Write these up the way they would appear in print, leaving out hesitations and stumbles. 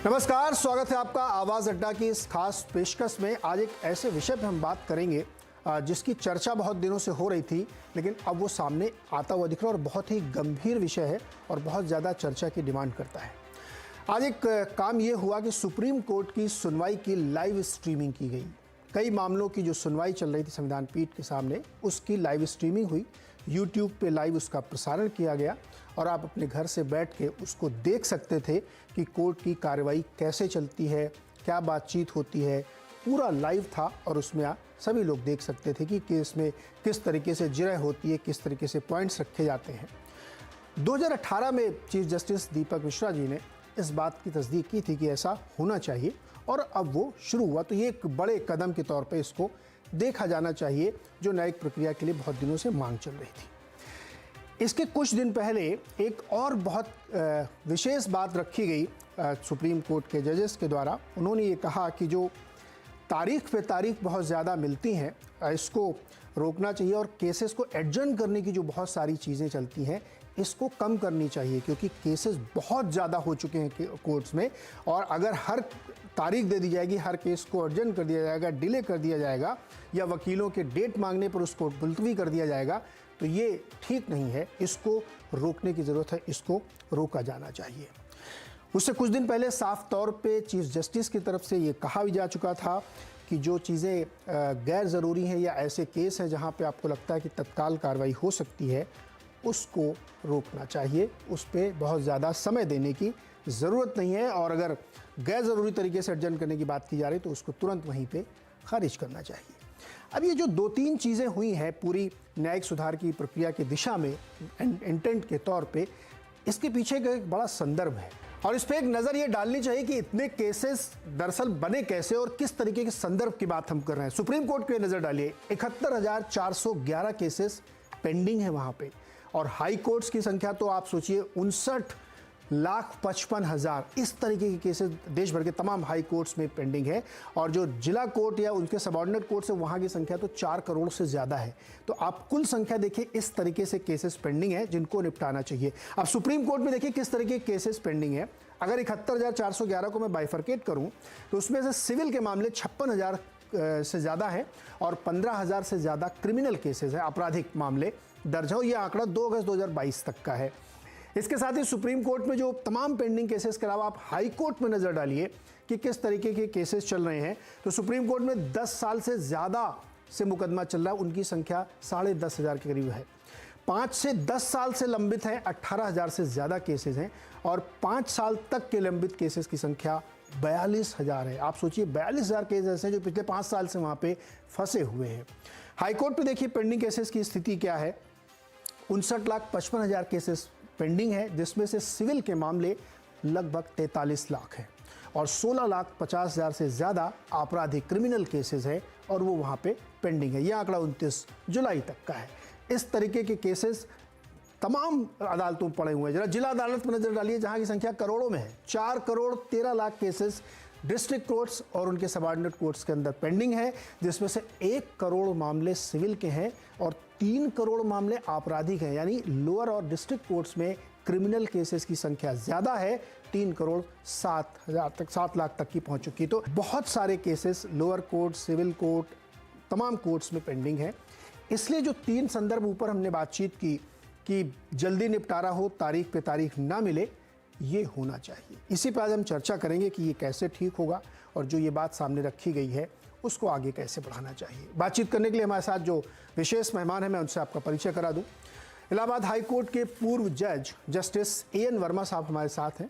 नमस्कार, स्वागत है आपका आवाज़ अड्डा की इस खास पेशकश में। आज एक ऐसे विषय पर हम बात करेंगे जिसकी चर्चा बहुत दिनों से हो रही थी, लेकिन अब वो सामने आता हुआ दिख रहा है और बहुत ही गंभीर विषय है और बहुत ज़्यादा चर्चा की डिमांड करता है। आज एक काम ये हुआ कि सुप्रीम कोर्ट की सुनवाई की लाइव स्ट्रीमिंग की गई। कई मामलों की जो सुनवाई चल रही थी संविधान पीठ के सामने, उसकी लाइव स्ट्रीमिंग हुई। यूट्यूब पे लाइव उसका प्रसारण किया गया और आप अपने घर से बैठ के उसको देख सकते थे कि कोर्ट की कार्रवाई कैसे चलती है, क्या बातचीत होती है। पूरा लाइव था और उसमें आप सभी लोग देख सकते थे कि केस में किस तरीके से जिरह होती है, किस तरीके से पॉइंट्स रखे जाते हैं। 2018 में चीफ जस्टिस दीपक मिश्रा जी ने इस बात की तस्दीक की थी कि ऐसा होना चाहिए और अब वो शुरू हुआ। तो ये एक बड़े कदम के तौर पे इसको देखा जाना चाहिए, जो न्यायिक प्रक्रिया के लिए बहुत दिनों से मांग चल रही थी। इसके कुछ दिन पहले एक और बहुत विशेष बात रखी गई सुप्रीम कोर्ट के जजेस के द्वारा। उन्होंने ये कहा कि जो तारीख पे तारीख बहुत ज़्यादा मिलती हैं, इसको रोकना चाहिए और केसेस को एडजर्न करने की जो बहुत सारी चीज़ें चलती हैं, इसको कम करनी चाहिए, क्योंकि केसेस बहुत ज़्यादा हो चुके हैं कोर्ट्स में। और अगर हर तारीख दे दी जाएगी, हर केस को एडजर्न कर दिया जाएगा, डिले कर दिया जाएगा या वकीलों के डेट मांगने पर उसको मुलतवी कर दिया जाएगा, तो ये ठीक नहीं है। इसको रोकने की ज़रूरत है, इसको रोका जाना चाहिए। उससे कुछ दिन पहले साफ तौर पे चीफ जस्टिस की तरफ से ये कहा भी जा चुका था कि जो चीज़ें गैर ज़रूरी हैं या ऐसे केस हैं जहाँ पे आपको लगता है कि तत्काल कार्रवाई हो सकती है, उसको रोकना चाहिए। उस पर बहुत ज़्यादा समय देने की ज़रूरत नहीं है और अगर गैर ज़रूरी तरीके से एडजर्न करने की बात की जा रही तो उसको तुरंत वहीं पे खारिज करना चाहिए। अब ये जो 2-3 चीज़ें हुई हैं पूरी न्यायिक सुधार की प्रक्रिया की दिशा में इंटेंट के तौर पे, इसके पीछे का एक बड़ा संदर्भ है और इस पर एक नज़र ये डालनी चाहिए कि इतने केसेस दरअसल बने कैसे और किस तरीके के संदर्भ की बात हम कर रहे हैं। सुप्रीम कोर्ट पे नज़र डालिए, 71,411 केसेस पेंडिंग है वहाँ पे और हाई कोर्ट्स की संख्या तो आप सोचिए 59,55,000। इस तरीके के केसेस देश भर के तमाम हाई कोर्ट्स में पेंडिंग है और जो जिला कोर्ट या उनके सबऑर्डिनेट कोर्ट्स है वहाँ की संख्या तो 4 करोड़ से ज़्यादा है। तो आप कुल संख्या देखिए, इस तरीके से केसेस पेंडिंग है जिनको निपटाना चाहिए। अब सुप्रीम कोर्ट में देखिए किस तरीके के केसेस पेंडिंग है। अगर 71,411 को मैं बाइफरकेट करूँ तो उसमें से सिविल के मामले 56,000 से ज़्यादा है और 15,000 से ज़्यादा क्रिमिनल केसेस हैं, आपराधिक मामले दर्ज हो। यह आंकड़ा 2 अगस्त 2022 तक का है। इसके साथ ही सुप्रीम कोर्ट में जो तमाम पेंडिंग केसेस के अलावा आप हाई कोर्ट में नज़र डालिए कि किस तरीके के केसेस चल रहे हैं। तो सुप्रीम कोर्ट में 10 साल से ज़्यादा से मुकदमा चल रहा है, उनकी संख्या 10,500 के करीब है। 5 से 10 साल से लंबित है, 18,000 से ज़्यादा केसेस हैं और 5 साल तक के लंबित केसेस की संख्या 42,000 है। आप सोचिए 42,000 केस ऐसे हैं जो पिछले 5 साल से वहाँ पे फंसे हुए हैं। हाई कोर्ट पे देखिए पेंडिंग केसेस की स्थिति क्या है। 59,55,000 केसेस पेंडिंग है, जिसमें से सिविल के मामले लगभग 43 लाख हैं और 16,50,000 से ज़्यादा आपराधिक क्रिमिनल केसेस हैं और वो वहाँ पे पेंडिंग है। यह आंकड़ा 29 जुलाई तक का है। इस तरीके के केसेस तमाम अदालतों में पड़े हुए हैं। जरा जिला अदालत पर नजर डालिए जहां की संख्या करोड़ों में है। 4 crore 13 lakh cases district courts और उनके सबऑर्डिनेट कोर्ट्स के अंदर पेंडिंग है, जिसमें से 1 करोड़ मामले सिविल के हैं और 3 करोड़ मामले आपराधिक हैं। यानी लोअर और डिस्ट्रिक्ट कोर्ट्स में क्रिमिनल केसेस की संख्या ज़्यादा है, 3 करोड़ 7 लाख तक की पहुँच चुकी। तो बहुत सारे cases lower court, civil court, तमाम कोर्ट्स में पेंडिंग है। इसलिए जो 3 संदर्भ ऊपर हमने बातचीत की कि जल्दी निपटारा हो, तारीख पे तारीख ना मिले, ये होना चाहिए। इसी पर आज हम चर्चा करेंगे कि ये कैसे ठीक होगा और जो ये बात सामने रखी गई है उसको आगे कैसे बढ़ाना चाहिए। बातचीत करने के लिए हमारे साथ जो विशेष मेहमान हैं, मैं उनसे आपका परिचय करा दूं। इलाहाबाद हाई कोर्ट के पूर्व जज जस्टिस A.N. वर्मा साहब हमारे साथ हैं।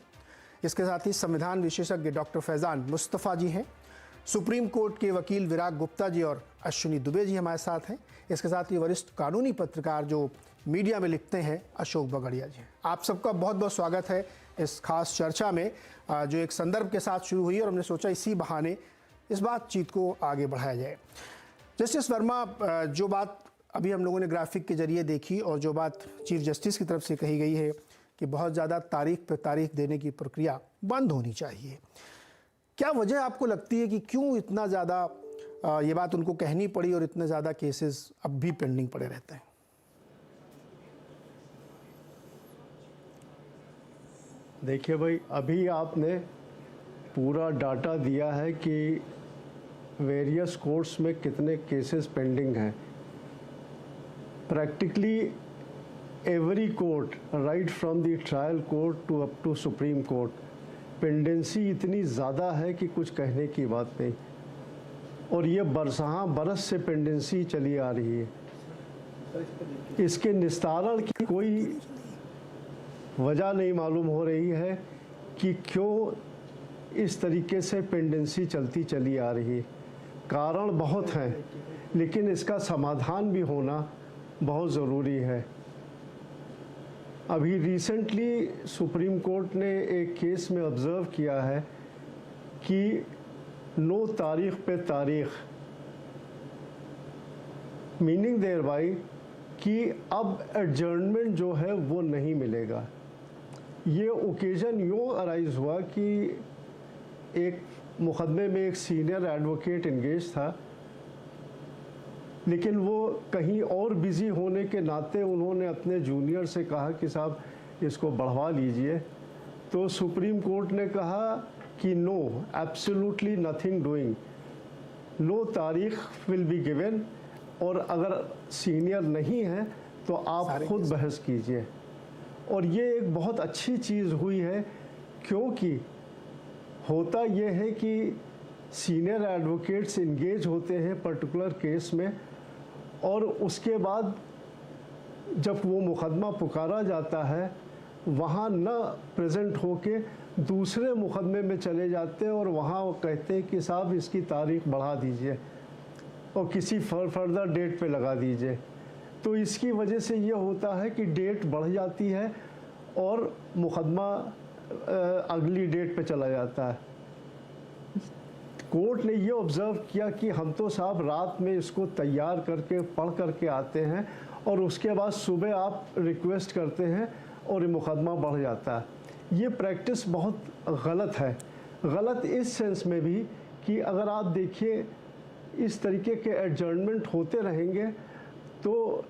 इसके साथ ही संविधान विशेषज्ञ डॉक्टर फैज़ान मुस्तफ़ा जी हैं। सुप्रीम कोर्ट के वकील विराग गुप्ता जी और अश्विनी दुबे जी हमारे साथ हैं। इसके साथ ही वरिष्ठ कानूनी पत्रकार जो मीडिया में लिखते हैं, अशोक बगड़िया जी हैं। आप सबका बहुत बहुत स्वागत है इस खास चर्चा में, जो एक संदर्भ के साथ शुरू हुई और हमने सोचा इसी बहाने इस बातचीत को आगे बढ़ाया जाए। जस्टिस वर्मा, जो बात अभी हम लोगों ने ग्राफिक के जरिए देखी और जो बात चीफ जस्टिस की तरफ से कही गई है कि बहुत ज़्यादा तारीख पर तारीख देने की प्रक्रिया बंद होनी चाहिए, क्या वजह आपको लगती है कि क्यों इतना ज़्यादा ये बात उनको कहनी पड़ी और इतने ज़्यादा केसेस अब भी पेंडिंग पड़े रहते हैं? देखिए भाई, अभी आपने पूरा डाटा दिया है कि वेरियस कोर्ट्स में कितने केसेस पेंडिंग हैं। Practically every court, right from the trial court to up to Supreme Court, pendency इतनी ज़्यादा है कि कुछ कहने की बात नहीं। और ये बरस से पेंडेंसी चली आ रही है। इसके निस्तारण की कोई वजह नहीं मालूम हो रही है कि क्यों इस तरीके से पेंडेंसी चलती चली आ रही है। कारण बहुत हैं, लेकिन इसका समाधान भी होना बहुत ज़रूरी है। अभी रिसेंटली सुप्रीम कोर्ट ने एक केस में ऑब्ज़र्व किया है कि 9 तारीख पे तारीख, मीनिंग देयर बाय कि अब एडजर्नमेंट जो है वो नहीं मिलेगा। ये ओकेजन यूँ अराइज हुआ कि एक मुकदमे में एक सीनियर एडवोकेट इंगेज था, लेकिन वो कहीं और बिज़ी होने के नाते उन्होंने अपने जूनियर से कहा कि साहब इसको बढ़वा लीजिए। तो सुप्रीम कोर्ट ने कहा कि नो, एब्सोल्युटली नथिंग डूइंग, 9 तारीख विल बी गिवन, और अगर सीनियर नहीं है तो आप खुद बहस कीजिए। और ये एक बहुत अच्छी चीज़ हुई है, क्योंकि होता ये है कि सीनियर एडवोकेट्स इंगेज होते हैं पर्टिकुलर केस में, और उसके बाद जब वो मुकदमा पुकारा जाता है वहाँ न प्रेजेंट होके दूसरे मुकदमे में चले जाते हैं और वहाँ वो कहते हैं कि साहब इसकी तारीख बढ़ा दीजिए और किसी फर्दर डेट पे लगा दीजिए। तो इसकी वजह से ये होता है कि डेट बढ़ जाती है और मुकदमा अगली डेट पे चला जाता है। कोर्ट ने ये ऑब्ज़र्व किया कि हम तो साहब रात में इसको तैयार करके पढ़ करके आते हैं और उसके बाद सुबह आप रिक्वेस्ट करते हैं और ये मुकदमा बढ़ जाता है। ये प्रैक्टिस बहुत गलत है। गलत इस सेंस में भी कि अगर आप देखिए इस तरीके के एडजर्नमेंट होते रहेंगे तो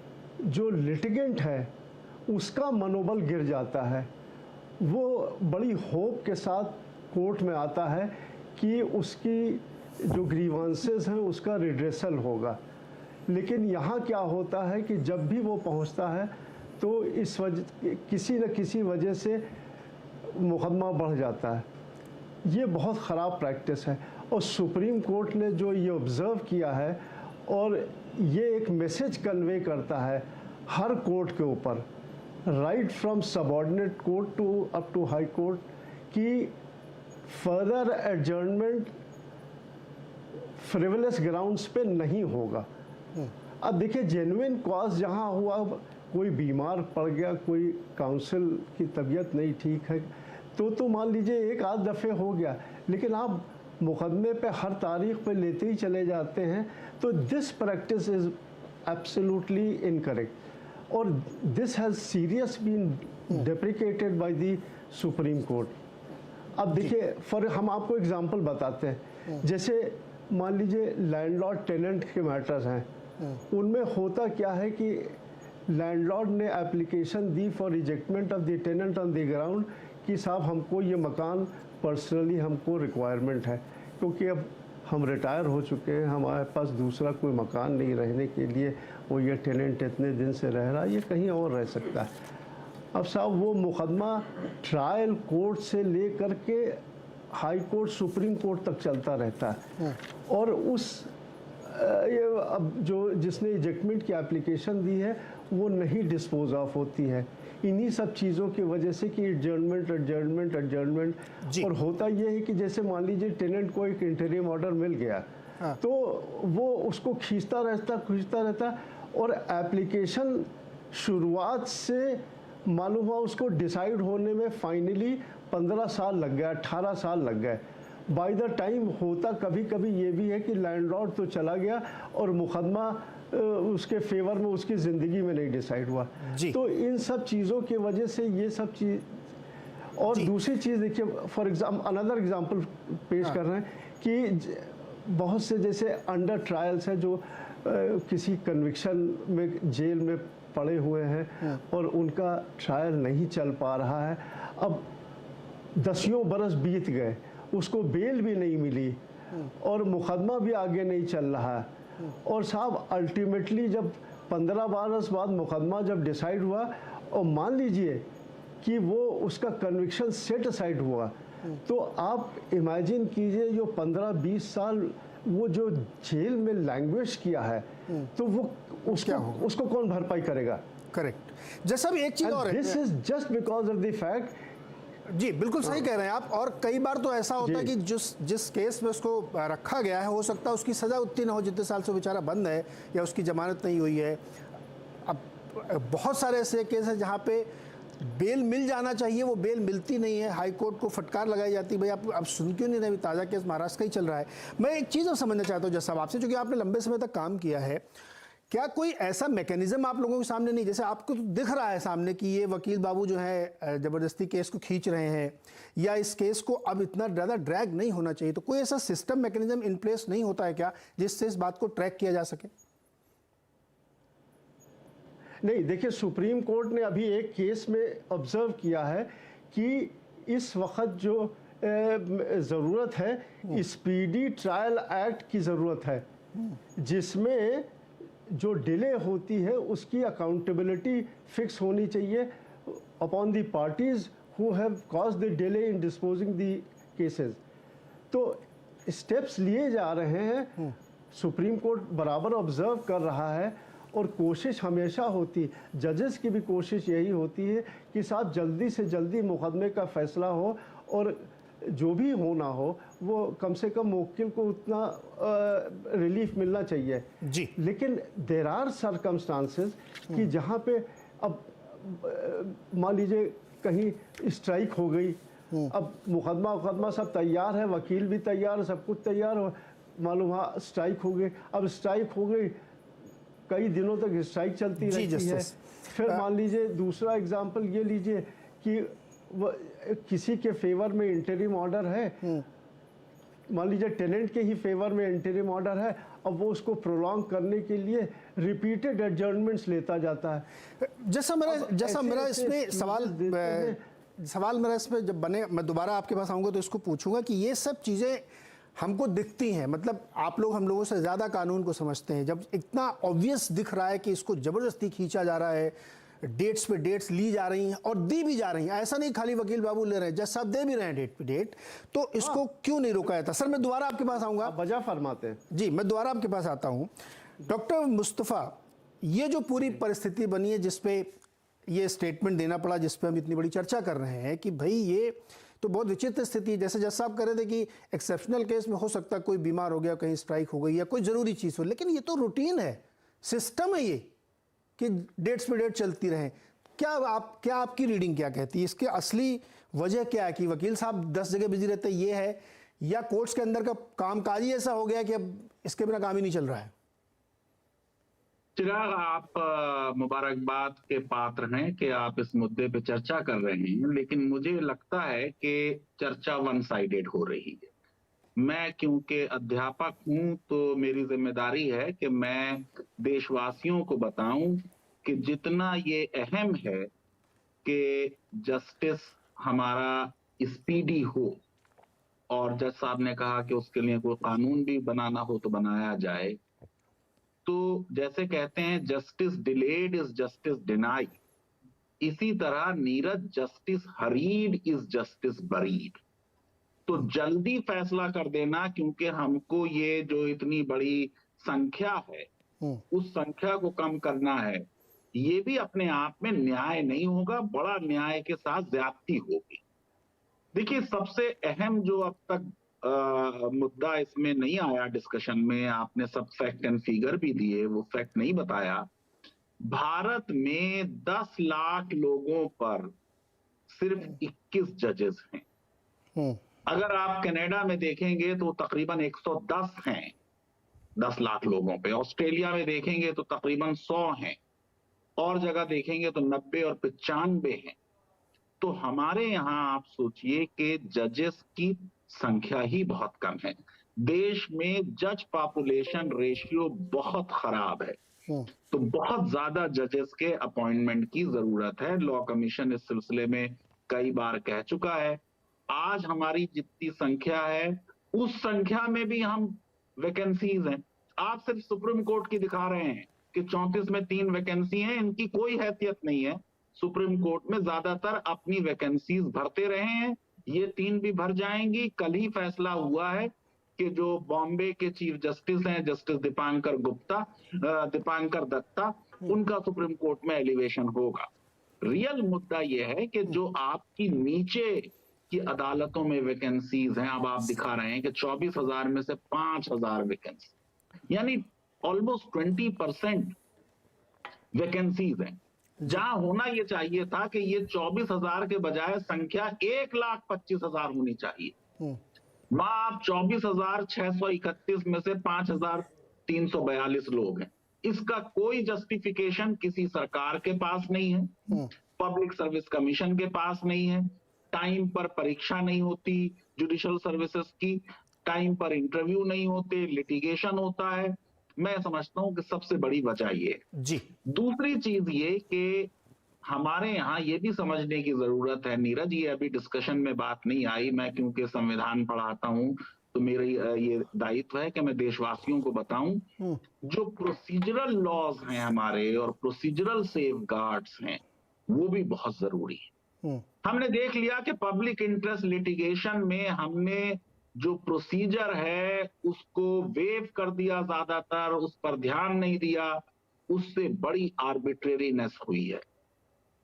जो लिटिगेंट है उसका मनोबल गिर जाता है। वो बड़ी होप के साथ कोर्ट में आता है कि उसकी जो ग्रीवांसेस हैं उसका रिड्रेसल होगा, लेकिन यहाँ क्या होता है कि जब भी वो पहुँचता है तो इस वजह किसी न किसी वजह से मुकदमा बढ़ जाता है। ये बहुत ख़राब प्रैक्टिस है और सुप्रीम कोर्ट ने जो ये ऑब्ज़र्व किया है और ये एक मैसेज कन्वे करता है हर कोर्ट के ऊपर, right from subordinate court to up to high court, कि फर्दर एडजर्नमेंट फ्रिवलेस ग्राउंड्स पे नहीं होगा। अब देखिए जेन्युइन कॉज जहाँ हुआ, कोई बीमार पड़ गया, कोई काउंसिल की तबीयत नहीं ठीक है, तो मान लीजिए एक आध दफ़े हो गया, लेकिन आप मुकदमे पे हर तारीख पे लेते ही चले जाते हैं, तो this practice is absolutely incorrect और this has serious been deprecated by the supreme court. अब देखिए हम आपको एग्जांपल बताते हैं, जैसे मान लीजिए लैंडलॉर्ड टेनेंट के मैटर्स हैं, उनमें होता क्या है कि लैंडलॉर्ड ने एप्लीकेशन दी for rejectment of the tenant on the ground कि साहब हमको ये मकान पर्सनली हमको रिक्वायरमेंट है, क्योंकि अब हम रिटायर हो चुके हैं, हमारे पास दूसरा कोई मकान नहीं रहने के लिए, वो ये टेनेंट इतने दिन से रह रहा है, ये कहीं और रह सकता है। अब साहब वो मुकदमा ट्रायल कोर्ट से ले कर के हाई कोर्ट सुप्रीम कोर्ट तक चलता रहता है और उस ये अब जो जिसने इजेक्टमेंट की एप्लीकेशन दी है वो नहीं डिस्पोज ऑफ होती है, इन्हीं सब चीज़ों की वजह से कि एडजर्नमेंट और होता ये है कि जैसे मान लीजिए टेनेंट को एक इंटरिम ऑर्डर मिल गया, तो वो उसको खींचता रहता और एप्लीकेशन शुरुआत से मालूम हुआ उसको डिसाइड होने में फाइनली 15 साल लग गया, 18 साल लग गए। बाय द टाइम होता कभी कभी ये भी है कि लैंडलॉर्ड तो चला गया और मुकदमा उसके फेवर में उसकी ज़िंदगी में नहीं डिसाइड हुआ। तो इन सब चीज़ों की वजह से ये सब चीज़। और दूसरी चीज़ देखिए, फॉर एग्जाम्पल अनदर एग्जांपल पेश कर रहे हैं कि बहुत से जैसे अंडर ट्रायल्स हैं जो किसी कन्विक्शन में जेल में पड़े हुए हैं और उनका ट्रायल नहीं चल पा रहा है, अब 10 बरस बीत गए उसको बेल भी नहीं मिली और मुकदमा भी आगे नहीं चल रहा है। और साहब अल्टीमेटली जब 15 बरस बाद मुकदमा जब डिसाइड हुआ और मान लीजिए कि वो उसका कन्विक्शन सेट असाइड हुआ, तो आप इमेजिन कीजिए जो 15-20 साल वो जो जेल में लैंग्वेज किया है, तो वो उसको कौन भरपाई करेगा? करेक्ट। जैसा भी एक चीज और है, this is just because of the fact. जी बिल्कुल सही कह रहे हैं आप। और कई बार तो ऐसा होता है कि जिस केस में उसको रखा गया है, हो सकता है उसकी सजा उतनी ना हो जितने साल से बेचारा बंद है, या उसकी जमानत नहीं हुई है। अब बहुत सारे ऐसे केस हैं जहाँ पे बेल मिल जाना चाहिए, वो बेल मिलती नहीं है, हाई कोर्ट को फटकार लगाई जाती है, भाई आप अब सुन क्यों नहीं रहे? ताज़ा केस महाराष्ट्र का ही चल रहा है। मैं एक चीज़ और समझना चाहता हूँ जैसा आपसे, क्योंकि आपने लंबे समय तक काम किया है, क्या कोई ऐसा मैकेनिज्म आप लोगों के सामने नहीं, जैसे आपको तो दिख रहा है सामने कि ये वकील बाबू जो है ज़बरदस्ती केस को खींच रहे हैं, या इस केस को अब इतना ज़्यादा ड्रैग नहीं होना चाहिए, तो कोई ऐसा सिस्टम मैकेनिज्म इन प्लेस नहीं होता है क्या जिससे इस बात को ट्रैक किया जा सके? नहीं, देखिए सुप्रीम कोर्ट ने अभी एक केस में ऑब्जर्व किया है कि इस वक्त जो ज़रूरत है स्पीडी ट्रायल एक्ट की ज़रूरत है, जिसमें जो डिले होती है उसकी अकाउंटेबिलिटी फिक्स होनी चाहिए upon the parties who have caused the delay in disposing the cases. तो स्टेप्स लिए जा रहे हैं, सुप्रीम कोर्ट बराबर ऑब्जर्व कर रहा है, और कोशिश हमेशा होती, जजेस की भी कोशिश यही होती है कि साहब जल्दी से जल्दी मुकदमे का फैसला हो, और जो भी होना हो वो कम से कम मुवक्किल को उतना रिलीफ मिलना चाहिए जी। लेकिन देर आर सर्कमस्टांसेस कि जहाँ पे अब मान लीजिए कहीं स्ट्राइक हो गई, अब मुकदमा सब तैयार है, वकील भी तैयार है, सब कुछ तैयार हो, मालूम वहाँ स्ट्राइक हो गई। अब स्ट्राइक हो गई, कई दिनों तक स्ट्राइक चलती रहती है। फिर मान लीजिए दूसरा एग्जांपल ये लीजिए कि किसी के फेवर में इंटरिम ऑर्डर है, मान लीजिए टेनेंट के ही फेवर में इंटरिम ऑर्डर है, अब वो उसको प्रोलॉन्ग करने के लिए रिपीटेड एडजर्नमेंट्स लेता जाता है। जैसा मेरा इसमें सवाल मेरा इसमें जब बने, मैं दोबारा आपके पास आऊँगा तो इसको पूछूंगा कि ये सब चीज़ें हमको दिखती हैं, मतलब आप लोग हम लोगों से ज़्यादा कानून को समझते हैं, जब इतना ऑब्वियस दिख रहा है कि इसको ज़बरदस्ती खींचा जा रहा है, डेट्स पे डेट्स ली जा रही हैं और दी भी जा रही हैं, ऐसा नहीं खाली वकील बाबू ले रहे हैं, जज साहब दे भी रहे हैं डेट पे डेट, तो इसको क्यों नहीं रोका जाता? सर मैं दोबारा आपके पास आऊँगा, वजह फरमाते हैं। जी मैं दोबारा आपके पास आता हूँ। डॉक्टर मुस्तफ़ा, ये जो पूरी परिस्थिति बनी है जिसपे ये स्टेटमेंट देना पड़ा, जिसपे हम इतनी बड़ी चर्चा कर रहे हैं कि भाई ये तो बहुत विचित्र स्थिति, जैसे जज साहब कह रहे थे कि एक्सेप्शनल केस में हो सकता है कोई बीमार हो गया, कहीं स्ट्राइक हो गई या कोई ज़रूरी चीज़ हो, लेकिन ये तो रूटीन है, सिस्टम है ये कि डेट्स पे डेट चलती रहे। क्या आपकी रीडिंग क्या कहती है? इसके असली वजह क्या है कि वकील साहब 10 जगह बिजी रहते, ये है, या कोर्ट्स के अंदर का कामकाज ही ऐसा हो गया कि अब इसके बिना काम ही नहीं चल रहा है? चिराग, आप मुबारकबाद के पात्र हैं कि आप इस मुद्दे पे चर्चा कर रहे हैं, लेकिन मुझे लगता है कि चर्चा वन साइडेड हो रही है। मैं क्योंकि अध्यापक हूं तो मेरी जिम्मेदारी है कि मैं देशवासियों को बताऊं कि जितना ये अहम है कि जस्टिस हमारा स्पीडी हो, और जज साहब ने कहा कि उसके लिए कोई कानून भी बनाना हो तो बनाया जाए, तो जैसे कहते हैं justice delayed is justice denied, इसी तरह Neeraj justice hurried is justice buried. तो जल्दी फैसला कर देना, क्योंकि हमको ये जो इतनी बड़ी संख्या है उस संख्या को कम करना है, ये भी अपने आप में न्याय नहीं होगा, बड़ा न्याय के साथ ज्यादती होगी। देखिए सबसे अहम जो अब तक मुद्दा इसमें नहीं आया डिस्कशन में, आपने सब फैक्ट एंड फिगर भी दिए, वो फैक्ट नहीं बताया, भारत में 10 लाख लोगों पर सिर्फ 21 जजेस हैं। अगर आप कनाडा में देखेंगे तो तकरीबन 110 हैं 10 लाख लोगों पे, ऑस्ट्रेलिया में देखेंगे तो तकरीबन 100 हैं, और जगह देखेंगे तो 90 और 95 हैं। तो हमारे यहाँ आप सोचिए कि जजेस की संख्या ही बहुत कम है। देश में जज पॉपुलेशन रेशियो बहुत खराब है, तो बहुत ज्यादा जजेस के अपॉइंटमेंट की जरूरत है। लॉ कमीशन इस सिलसिले में कई बार कह चुका है, आज हमारी जितनी संख्या है उस संख्या में भी हम वैकेंसीज हैं। आप सिर्फ सुप्रीम कोर्ट की दिखा रहे हैं कि 34 में 3 वैकेंसी हैं, इनकी कोई हैसियत नहीं है। सुप्रीम कोर्ट में ज्यादातर अपनी वैकेंसीज भरते रहे हैं, ये 3 भी भर जाएंगी। कल ही फैसला हुआ है कि जो बॉम्बे के चीफ जस्टिस हैं, जस्टिस दीपांकर दत्ता, उनका सुप्रीम कोर्ट में एलिवेशन होगा। रियल मुद्दा यह है कि जो आपकी नीचे की अदालतों में वैकेंसीज हैं, अब आप दिखा रहे हैं कि 24,000 में से 5,000 वैकेंसी, यानी ऑलमोस्ट 20% वैकेंसीज हैं, जहां होना यह चाहिए था कि ये 24,000 के बजाय संख्या 1,25,000 होनी चाहिए। वहां आप 24,631 में से 5,342 लोग हैं। इसका कोई जस्टिफिकेशन किसी सरकार के पास नहीं है, पब्लिक सर्विस कमीशन के पास नहीं है, टाइम पर परीक्षा नहीं होती जुडिशियल सर्विसेज की, टाइम पर इंटरव्यू नहीं होते, लिटिगेशन होता है। मैं समझता हूं कि सबसे बड़ी वजह ये जी। दूसरी चीज ये कि हमारे यहाँ ये भी समझने की जरूरत है नीरज, ये अभी डिस्कशन में बात नहीं आई, मैं क्योंकि संविधान पढ़ाता हूं तो मेरा ये दायित्व है कि मैं देशवासियों को बताऊं, जो प्रोसीजरल लॉज हैं हमारे और प्रोसीजरल सेफगार्ड्स हैं वो भी बहुत जरूरी है। हमने देख लिया कि पब्लिक इंटरेस्ट लिटिगेशन में हमने जो प्रोसीजर है उसको वेव कर दिया, ज्यादातर उस पर ध्यान नहीं दिया, उससे बड़ी आर्बिट्रेरीनेस हुई है।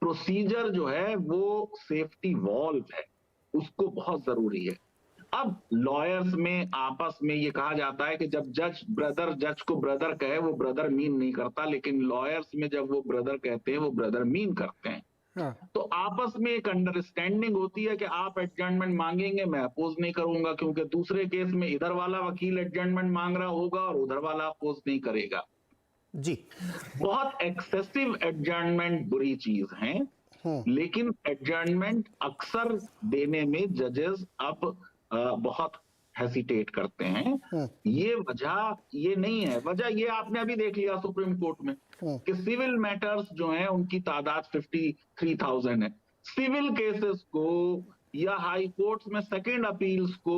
प्रोसीजर जो है वो सेफ्टी वॉल्व है, उसको बहुत जरूरी है। अब लॉयर्स में आपस में ये कहा जाता है कि जब जज को ब्रदर कहे वो ब्रदर मीन नहीं करता, लेकिन लॉयर्स में जब वो ब्रदर कहते हैं वो ब्रदर मीन करते हैं। तो आपस में एक अंडरस्टैंडिंग होती है कि आप एडजर्नमेंट मांगेंगे, मैं अपोज नहीं करूंगा, क्योंकि दूसरे केस में इधर वाला वकील एडजर्नमेंट मांग रहा होगा और उधर वाला अपोज नहीं करेगा जी। बहुत एक्सेसिव एडजर्नमेंट बुरी चीज है, लेकिन एडजर्नमेंट अक्सर देने में जजेस अब बहुत हेसिटेट करते हैं। ये वजह ये नहीं है, वजह ये आपने अभी देख लिया सुप्रीम कोर्ट में कि सिविल मैटर्स जो हैं उनकी तादाद 53,000 है। सिविल केसेस को या हाई कोर्ट्स में सेकंड अपील्स को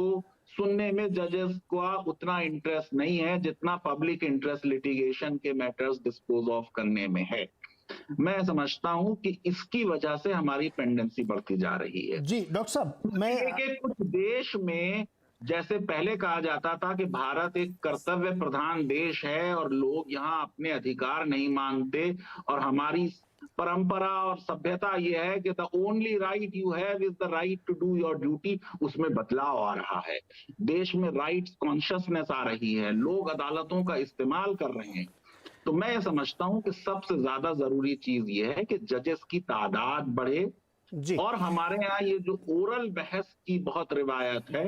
सुनने में जजेस का उतना इंटरेस्ट नहीं है जितना पब्लिक इंटरेस्ट लिटिगेशन के मैटर्स डिस्पोज ऑफ करने में है। मैं समझता हूं कि इसकी वजह से हमारी पेंडेंसी बढ़ती जा रही है। जी डॉक्टर साहब, मैं कुछ देश में जैसे पहले कहा जाता था कि भारत एक कर्तव्य प्रधान देश है और लोग यहाँ अपने अधिकार नहीं मांगते, और हमारी परंपरा और सभ्यता ये है कि the only right you have is the right to do your duty. उसमें बदलाव आ रहा है, देश में राइट्स कॉन्शियसनेस आ रही है, लोग अदालतों का इस्तेमाल कर रहे हैं। तो मैं समझता हूं कि सबसे ज्यादा जरूरी चीज ये है कि जजेस की तादाद बढ़े जी। और हमारे यहाँ ये जो ओरल बहस की बहुत रिवायत है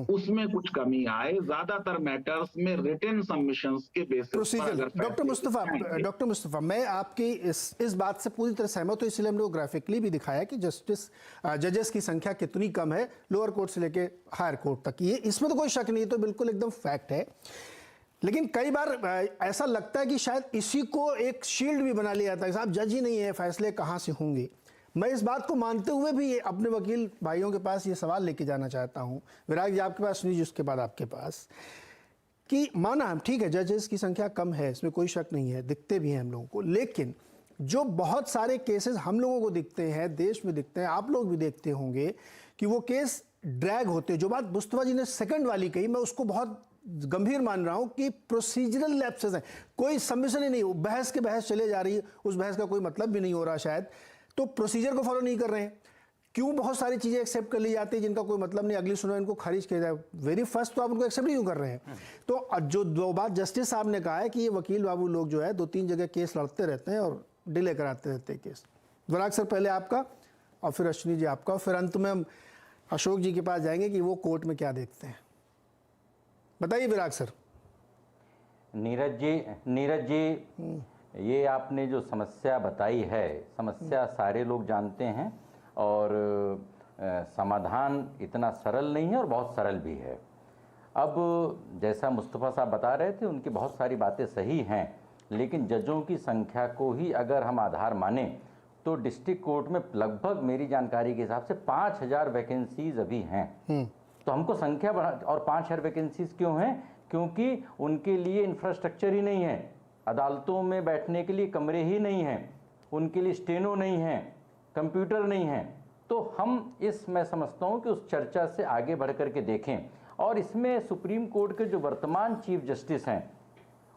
उसमें कुछ कमी आए, ज्यादातर मैटर्स में रिटन सबमिशंस के बेसिस पर। प्रोसीजर डॉक्टर मुस्तफा, मैं आपकी इस बात से पूरी तरह सहमत हूं, इसलिए हमने वो ग्राफिकली भी दिखाया कि जजेस की संख्या कितनी कम है लोअर कोर्ट से लेके हायर कोर्ट तक। ये इसमें तो कोई शक नहीं, तो बिल्कुल एकदम फैक्ट है। लेकिन कई बार ऐसा लगता है कि शायद इसी को एक शील्ड भी बना लिया जाता है, साहब जज ही नहीं है, फैसले कहाँ से होंगे। मैं इस बात को मानते हुए भी अपने वकील भाइयों के पास ये सवाल लेके जाना चाहता हूँ, विराग जी आपके पास, सुनील जी उसके बाद आपके पास, कि माना हम ठीक है जजेस की संख्या कम है, इसमें कोई शक नहीं है, दिखते भी हैं हम लोगों को, लेकिन जो बहुत सारे केसेस हम लोगों को दिखते हैं, देश में दिखते हैं, आप लोग भी देखते होंगे कि वो केस ड्रैग होते। जो बात मुस्तफा जी ने सेकंड वाली कही, मैं उसको बहुत गंभीर मान रहा हूं कि प्रोसीजरल लैप्सेस हैं, कोई सबमिशन ही नहीं हो, बहस के बहस चले जा रही है, उस बहस का कोई मतलब भी नहीं हो रहा शायद, तो प्रोसीजर को फॉलो नहीं कर रहे हैं। क्यों बहुत सारी चीजें एक्सेप्ट कर ली जाती है जिनका कोई मतलब नहीं, अगली सुनवाई इनको खारिज किया जाए, वेरी फर्स्ट तो आप उनको एक्सेप्ट क्यों कर रहे हैं। तो जो दो बात जस्टिस साहब ने कहा है कि ये वकील बाबू लोग जो है 2-3 जगह केस लड़ते रहते हैं और डिले कराते रहते हैं केस। विराग सर पहले आपका और फिर अश्विनी जी आपका, और फिर अंत में हम अशोक जी के पास जाएंगे कि वो कोर्ट में क्या देखते हैं। बताइए विराग सर। नीरज जी, ये आपने जो समस्या बताई है, समस्या सारे लोग जानते हैं और समाधान इतना सरल नहीं है और बहुत सरल भी है। अब जैसा मुस्तफ़ा साहब बता रहे थे, उनकी बहुत सारी बातें सही हैं, लेकिन जजों की संख्या को ही अगर हम आधार माने तो डिस्ट्रिक्ट कोर्ट में लगभग मेरी जानकारी के हिसाब से 5000 वैकेंसीज अभी हैं। तो हमको संख्या बढ़ा, और 5000 वैकेंसीज क्यों हैं? क्योंकि उनके लिए इंफ्रास्ट्रक्चर ही नहीं है, अदालतों में बैठने के लिए कमरे ही नहीं हैं, उनके लिए स्टेनो नहीं है, कंप्यूटर नहीं है। तो हम मैं समझता हूँ कि उस चर्चा से आगे बढ़ कर के देखें। और इसमें सुप्रीम कोर्ट के जो वर्तमान चीफ जस्टिस हैं,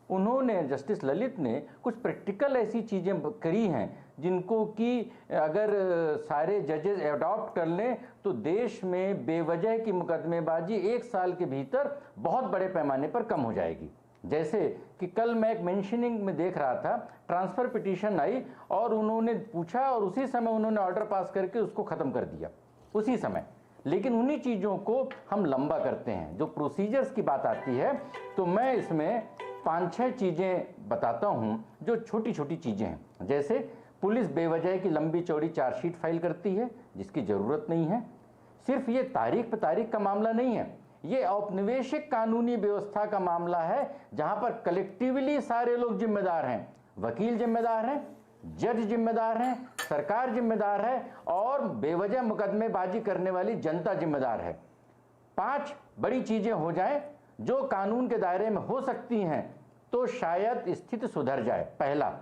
उन्होंने, जस्टिस ललित ने कुछ प्रैक्टिकल ऐसी चीज़ें करी हैं जिनको कि अगर सारे जजेस अडॉप्ट कर लें तो देश में बेवजह की मुकदमेबाजी 1 साल के भीतर बहुत बड़े पैमाने पर कम हो जाएगी। जैसे कि कल मैं एक मेंशनिंग में देख रहा था, ट्रांसफ़र पिटीशन आई और उन्होंने पूछा और उसी समय उन्होंने ऑर्डर पास करके उसको ख़त्म कर दिया उसी समय। लेकिन उन्हीं चीज़ों को हम लंबा करते हैं। जो प्रोसीजर्स की बात आती है तो मैं इसमें 5-6 चीज़ें बताता हूं जो छोटी छोटी चीज़ें हैं। जैसे पुलिस बेवजह की लंबी चौड़ी चार्जशीट फाइल करती है जिसकी ज़रूरत नहीं है। सिर्फ ये तारीख पे तारीख का मामला नहीं है, ये औपनिवेशिक कानूनी व्यवस्था का मामला है जहां पर कलेक्टिवली सारे लोग जिम्मेदार हैं। वकील जिम्मेदार हैं, जज जिम्मेदार हैं, सरकार जिम्मेदार है और बेवजह मुकदमेबाजी करने वाली जनता जिम्मेदार है। 5 बड़ी चीज़ें हो जाएं जो कानून के दायरे में हो सकती हैं तो शायद स्थिति सुधर जाए। पहला,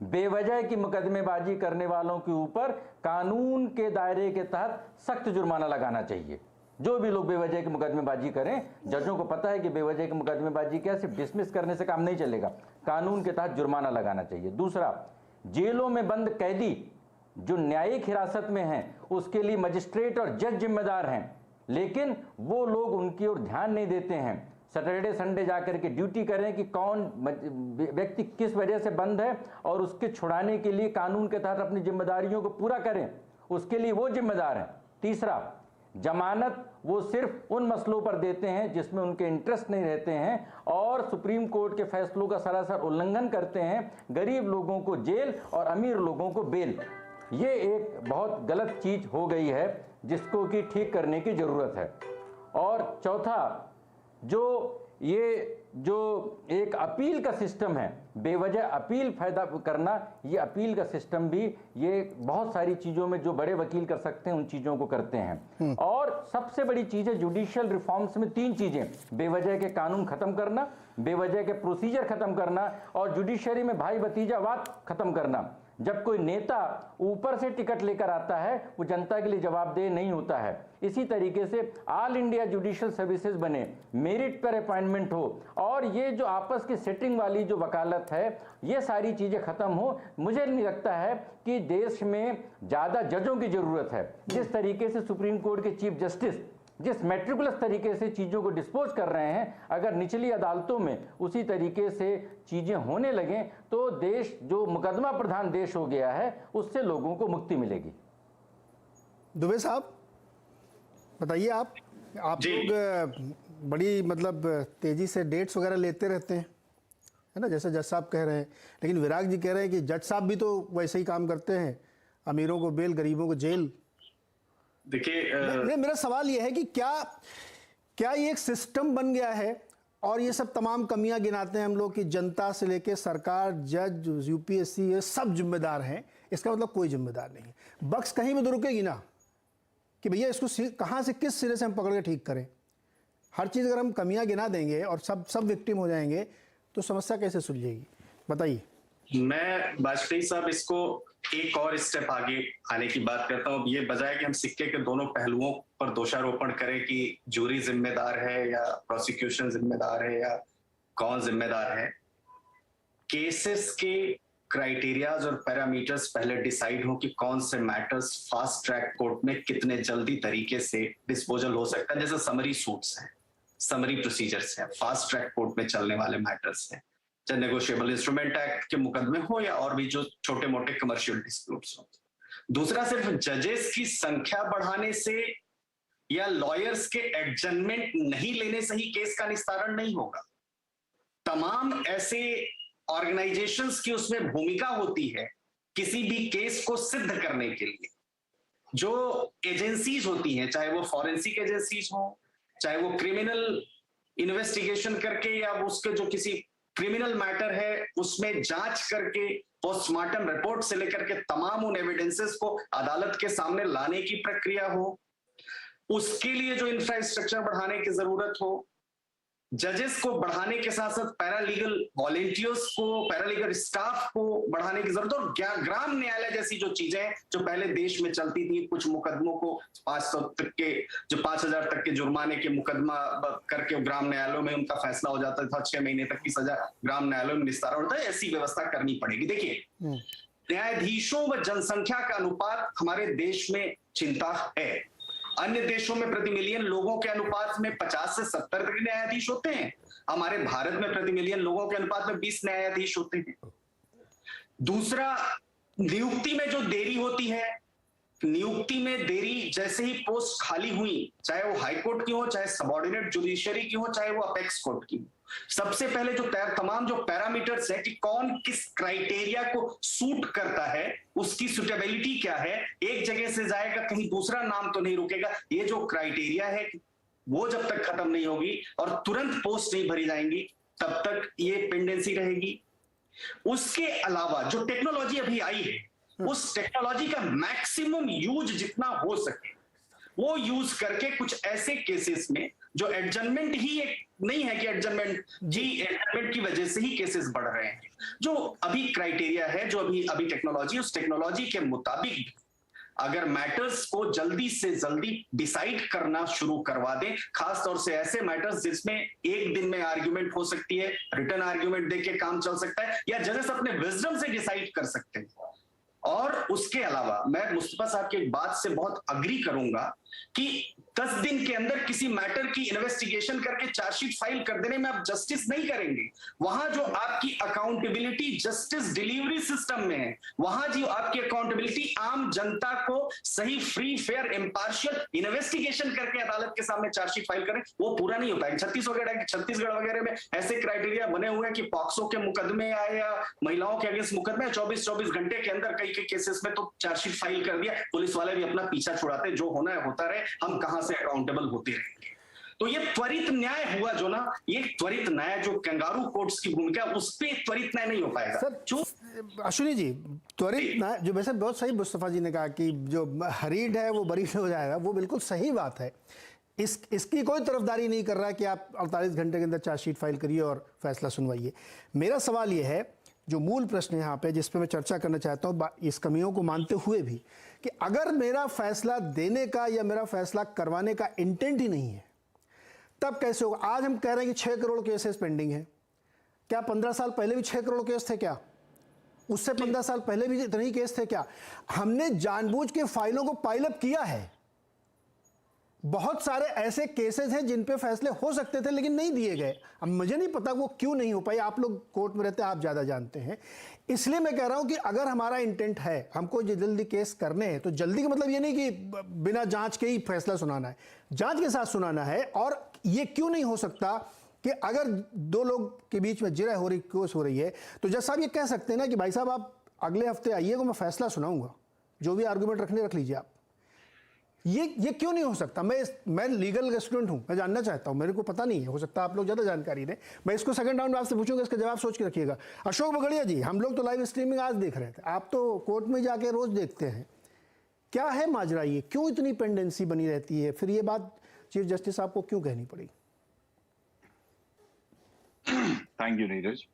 बेवजह की मुकदमेबाजी करने वालों के ऊपर कानून के दायरे के तहत सख्त जुर्माना लगाना चाहिए। जो भी लोग बेवजह की मुकदमेबाजी करें, जजों को पता है कि बेवजह की मुकदमेबाजी क्या, सिर्फ डिसमिस करने से काम नहीं चलेगा, कानून के तहत जुर्माना लगाना चाहिए। दूसरा, जेलों में बंद कैदी जो न्यायिक हिरासत में हैं उसके लिए मजिस्ट्रेट और जज जिम्मेदार हैं, लेकिन वो लोग उनकी ओर ध्यान नहीं देते हैं। सैटरडे संडे जाकर के ड्यूटी करें कि कौन व्यक्ति किस वजह से बंद है और उसके छुड़ाने के लिए कानून के तहत अपनी जिम्मेदारियों को पूरा करें, उसके लिए वो जिम्मेदार हैं। तीसरा, जमानत वो सिर्फ उन मसलों पर देते हैं जिसमें उनके इंटरेस्ट नहीं रहते हैं और सुप्रीम कोर्ट के फैसलों का सरासर उल्लंघन करते हैं। गरीब लोगों को जेल और अमीर लोगों को बेल। ये एक बहुत गलत चीज हो गई है जिसको कि ठीक करने की जरूरत है। और चौथा, जो एक अपील का सिस्टम है, बेवजह अपील फायदा करना, ये अपील का सिस्टम भी ये बहुत सारी चीज़ों में जो बड़े वकील कर सकते हैं उन चीज़ों को करते हैं। और सबसे बड़ी चीज़ है जुडिशियल रिफॉर्म्स में 3 चीज़ें, बेवजह के कानून ख़त्म करना, बेवजह के प्रोसीजर ख़त्म करना और जुडिशरी में भाई भतीजावाद ख़त्म करना। जब कोई नेता ऊपर से टिकट लेकर आता है वो जनता के लिए जवाबदेह नहीं होता है। इसी तरीके से ऑल इंडिया जुडिशियल सर्विसेज बने, मेरिट पर अपॉइंटमेंट हो और ये जो आपस की सेटिंग वाली जो वकालत है, ये सारी चीज़ें ख़त्म हो। मुझे नहीं लगता है कि देश में ज़्यादा जजों की ज़रूरत है। जिस तरीके से सुप्रीम कोर्ट के चीफ जस्टिस जिस मेट्रिकुलस तरीके से चीज़ों को डिस्पोज कर रहे हैं, अगर निचली अदालतों में उसी तरीके से चीज़ें होने लगें तो देश जो मुकदमा प्रधान देश हो गया है उससे लोगों को मुक्ति मिलेगी। दुबे साहब बताइए, आप लोग बड़ी मतलब तेज़ी से डेट्स वगैरह लेते रहते हैं, है ना, जैसे जज साहब कह रहे हैं, लेकिन विराग जी कह रहे हैं कि जज साहब भी तो वैसे ही काम करते हैं, अमीरों को बेल, गरीबों को जेल। देखिए, मेरा सवाल यह है कि क्या ये एक सिस्टम बन गया है और ये सब तमाम कमियां गिनाते हैं हम लोग कि जनता से लेके सरकार, जज, यूपीएससी, ये सब जिम्मेदार हैं। इसका मतलब कोई जिम्मेदार नहीं है। बक्स कहीं भी तो रुकेगी ना कि भैया इसको कहाँ से किस सिरे से हम पकड़ के ठीक करें। हर चीज़ अगर हम कमियां गिना देंगे और सब विक्टिम हो जाएंगे तो समस्या कैसे सुलझेगी, बताइए। मैं वाजपेयी साहब इसको एक और स्टेप आगे आने की बात करता हूँ। ये बजाय कि हम सिक्के के दोनों पहलुओं पर दोषारोपण करें कि जूरी जिम्मेदार है या प्रोसिक्यूशन जिम्मेदार है या कौन जिम्मेदार है, केसेस के क्राइटेरियाज और पैरामीटर्स पहले डिसाइड हो कि कौन से मैटर्स फास्ट ट्रैक कोर्ट में कितने जल्दी तरीके से डिस्पोजल हो सकता है। जैसे समरी सूट्स हैं, समरी प्रोसीजर्स हैं, फास्ट ट्रैक कोर्ट में चलने वाले मैटर्स हैं, चाहे नेगोशिएबल इंस्ट्रूमेंट एक्ट के मुकदमे हो या और भी जो छोटे मोटे कमर्शियल डिस्प्यूट्स हो। दूसरा, सिर्फ जजेस की संख्या बढ़ाने से या लॉयर्स के एडजमेंट नहीं लेने से ही केस का निस्तारण नहीं होगा। तमाम ऐसे ऑर्गेनाइजेशंस की उसमें भूमिका होती है किसी भी केस को सिद्ध करने के लिए। जो एजेंसीज होती हैं, चाहे वो फॉरेंसिक एजेंसीज हो, चाहे वो क्रिमिनल इन्वेस्टिगेशन करके या उसके जो किसी क्रिमिनल मैटर है उसमें जांच करके पोस्टमार्टम रिपोर्ट से लेकर के तमाम उन एविडेंसेस को अदालत के सामने लाने की प्रक्रिया हो, उसके लिए जो इंफ्रास्ट्रक्चर बढ़ाने की जरूरत हो, जजेस को बढ़ाने के साथ साथ पैरालीगल वॉलेंटियर्स को, पैरालीगल स्टाफ को बढ़ाने की जरूरत, और ग्राम न्यायालय जैसी जो चीजें जो पहले देश में चलती थी, कुछ मुकदमों को 500 तक के, जो 5000 तक के जुर्माने के मुकदमा करके ग्राम न्यायालयों में उनका फैसला हो जाता था, 6 महीने तक की सजा ग्राम न्यायालयों में निस्तारण होता है, ऐसी व्यवस्था करनी पड़ेगी। देखिए, न्यायाधीशों व जनसंख्या का अनुपात हमारे देश में चिंता है। अन्य देशों में प्रति मिलियन लोगों के अनुपात में 50 से 70 तक न्यायाधीश होते हैं। हमारे भारत में प्रति मिलियन लोगों के अनुपात में 20 न्यायाधीश होते हैं। दूसरा, नियुक्ति में जो देरी होती है, नियुक्ति में देरी जैसे ही पोस्ट खाली हुई, चाहे वो हाईकोर्ट की हो, चाहे सबऑर्डिनेट जुडिशरी की हो, चाहे वो अपेक्स कोर्ट की हो, सबसे पहले जो तमाम जो पैरामीटर्स है कि कौन किस क्राइटेरिया को सूट करता है, उसकी सुटेबिलिटी क्या है, एक जगह से जाएगा कहीं दूसरा नाम तो नहीं रुकेगा, ये जो क्राइटेरिया है वो जब तक खत्म नहीं होगी और तुरंत पोस्ट नहीं भरी जाएंगी, तब तक ये पेंडेंसी रहेगी। उसके अलावा जो टेक्नोलॉजी अभी आई है, उस टेक्नोलॉजी का मैक्सिमम यूज जितना हो सके वो यूज करके कुछ ऐसे केसेस में जो एडजमेंट ही एक नहीं है कि एडजमेंट की वजह से ही केसेस बढ़ रहे हैं, जो अभी क्राइटेरिया है, जो अभी टेक्नोलॉजी, उस टेक्नोलॉजी के मुताबिक अगर मैटर्स को जल्दी से जल्दी डिसाइड करना शुरू करवा दें, खास तौर से ऐसे मैटर्स जिसमें एक दिन में आर्ग्यूमेंट हो सकती है, रिटर्न आर्ग्यूमेंट देके काम चल सकता है, या जजेस अपने विजडम से डिसाइड कर सकते हैं। और उसके अलावा मैं मुस्तफा साहब की एक बात से बहुत अग्री करूंगा कि 10 दिन के अंदर किसी मैटर की इन्वेस्टिगेशन करके चार्जशीट फाइल कर देने में आप जस्टिस नहीं करेंगे। वहां जो आपकी अकाउंटेबिलिटी जस्टिस डिलीवरी सिस्टम में है, वहां जो आपकी अकाउंटेबिलिटी आम जनता को सही, फ्री, फेयर, इम्पार्शियल इन्वेस्टिगेशन करके अदालत के सामने चार्जशीट फाइल करें, वो पूरा नहीं हो पाएगा। छत्तीसगढ़ वगैरह में ऐसे क्राइटेरिया बने हुए हैं कि पॉक्सो के मुकदमे आए या महिलाओं के अगेंस्ट मुकदमे 24 घंटे के अंदर कई केसेस में तो चार्जशीट फाइल कर दिया, पुलिस वाले भी अपना पीछा छुड़ाते, जो होना है होता रहे, हम कहां से अकाउंटेबल होते रहेंगे। तो ये त्वरित न्याय हुआ जो ना, ये त्वरित न्याय जो कंगारू कोर्ट्स की भूमिका, उस पर त्वरित न्याय नहीं हो पाएगा। सर, जो अश्विनी जी, त्वरित न्याय जो वैसे बहुत सही मुस्तफा जी ने कहा कि जो हरीड है वो बरी हो जाएगा, वो बिल्कुल सही बात है। इसकी कोई तरफदारी नहीं कर रहा है कि आप 48 घंटे के अंदर चार्जशीट फाइल करिए और फैसला सुनवाइए। मेरा सवाल ये है, जो मूल प्रश्न यहाँ पे जिस पे मैं चर्चा करना चाहता हूँ, इस कमियों को मानते हुए भी, कि अगर मेरा फैसला देने का या मेरा फैसला करवाने का इंटेंट ही नहीं है, तब कैसे होगा? आज हम कह रहे हैं कि 6 करोड़ केसेस पेंडिंग हैं। क्या 15 साल पहले भी 6 करोड़ केस थे क्या? उससे 15 साल पहले भी इतने ही केस थे क्या? हमने जानबूझ के फाइलों को पाइलअप किया है। बहुत सारे ऐसे केसेस हैं जिन पे फैसले हो सकते थे लेकिन नहीं दिए गए। अब मुझे नहीं पता वो क्यों नहीं हो पाई, आप लोग कोर्ट में रहते हैं, आप ज़्यादा जानते हैं। इसलिए मैं कह रहा हूं कि अगर हमारा इंटेंट है, हमको जल्दी केस करने हैं, तो जल्दी का मतलब ये नहीं कि बिना जांच के ही फैसला सुनाना है, जांच के साथ सुनाना है। और ये क्यों नहीं हो सकता कि अगर 2 लोग के बीच में जिरह हो रही, केस हो रही है, तो जज साहब ये कह सकते हैं ना कि भाई साहब आप अगले हफ्ते आइएगा, मैं फैसला सुनाऊंगा, जो भी आर्गूमेंट रखने रख लीजिए आप। ये क्यों नहीं हो सकता? मैं लीगल स्टूडेंट हूं, मैं जानना चाहता हूं, मेरे को पता नहीं है, हो सकता है आप लोग ज़्यादा जानकारी दें। मैं इसको सेकंड राउंड में आपसे पूछूंगा, इसका जवाब सोच के रखिएगा। अशोक बगड़िया जी, हम लोग तो लाइव स्ट्रीमिंग आज देख रहे थे, आप तो कोर्ट में जाके रोज देखते हैं, क्या है माजरा? ये क्यों इतनी पेंडेंसी बनी रहती है? फिर ये बात चीफ जस्टिस साहब को क्यों कहनी पड़ी? Thank you Neeraj.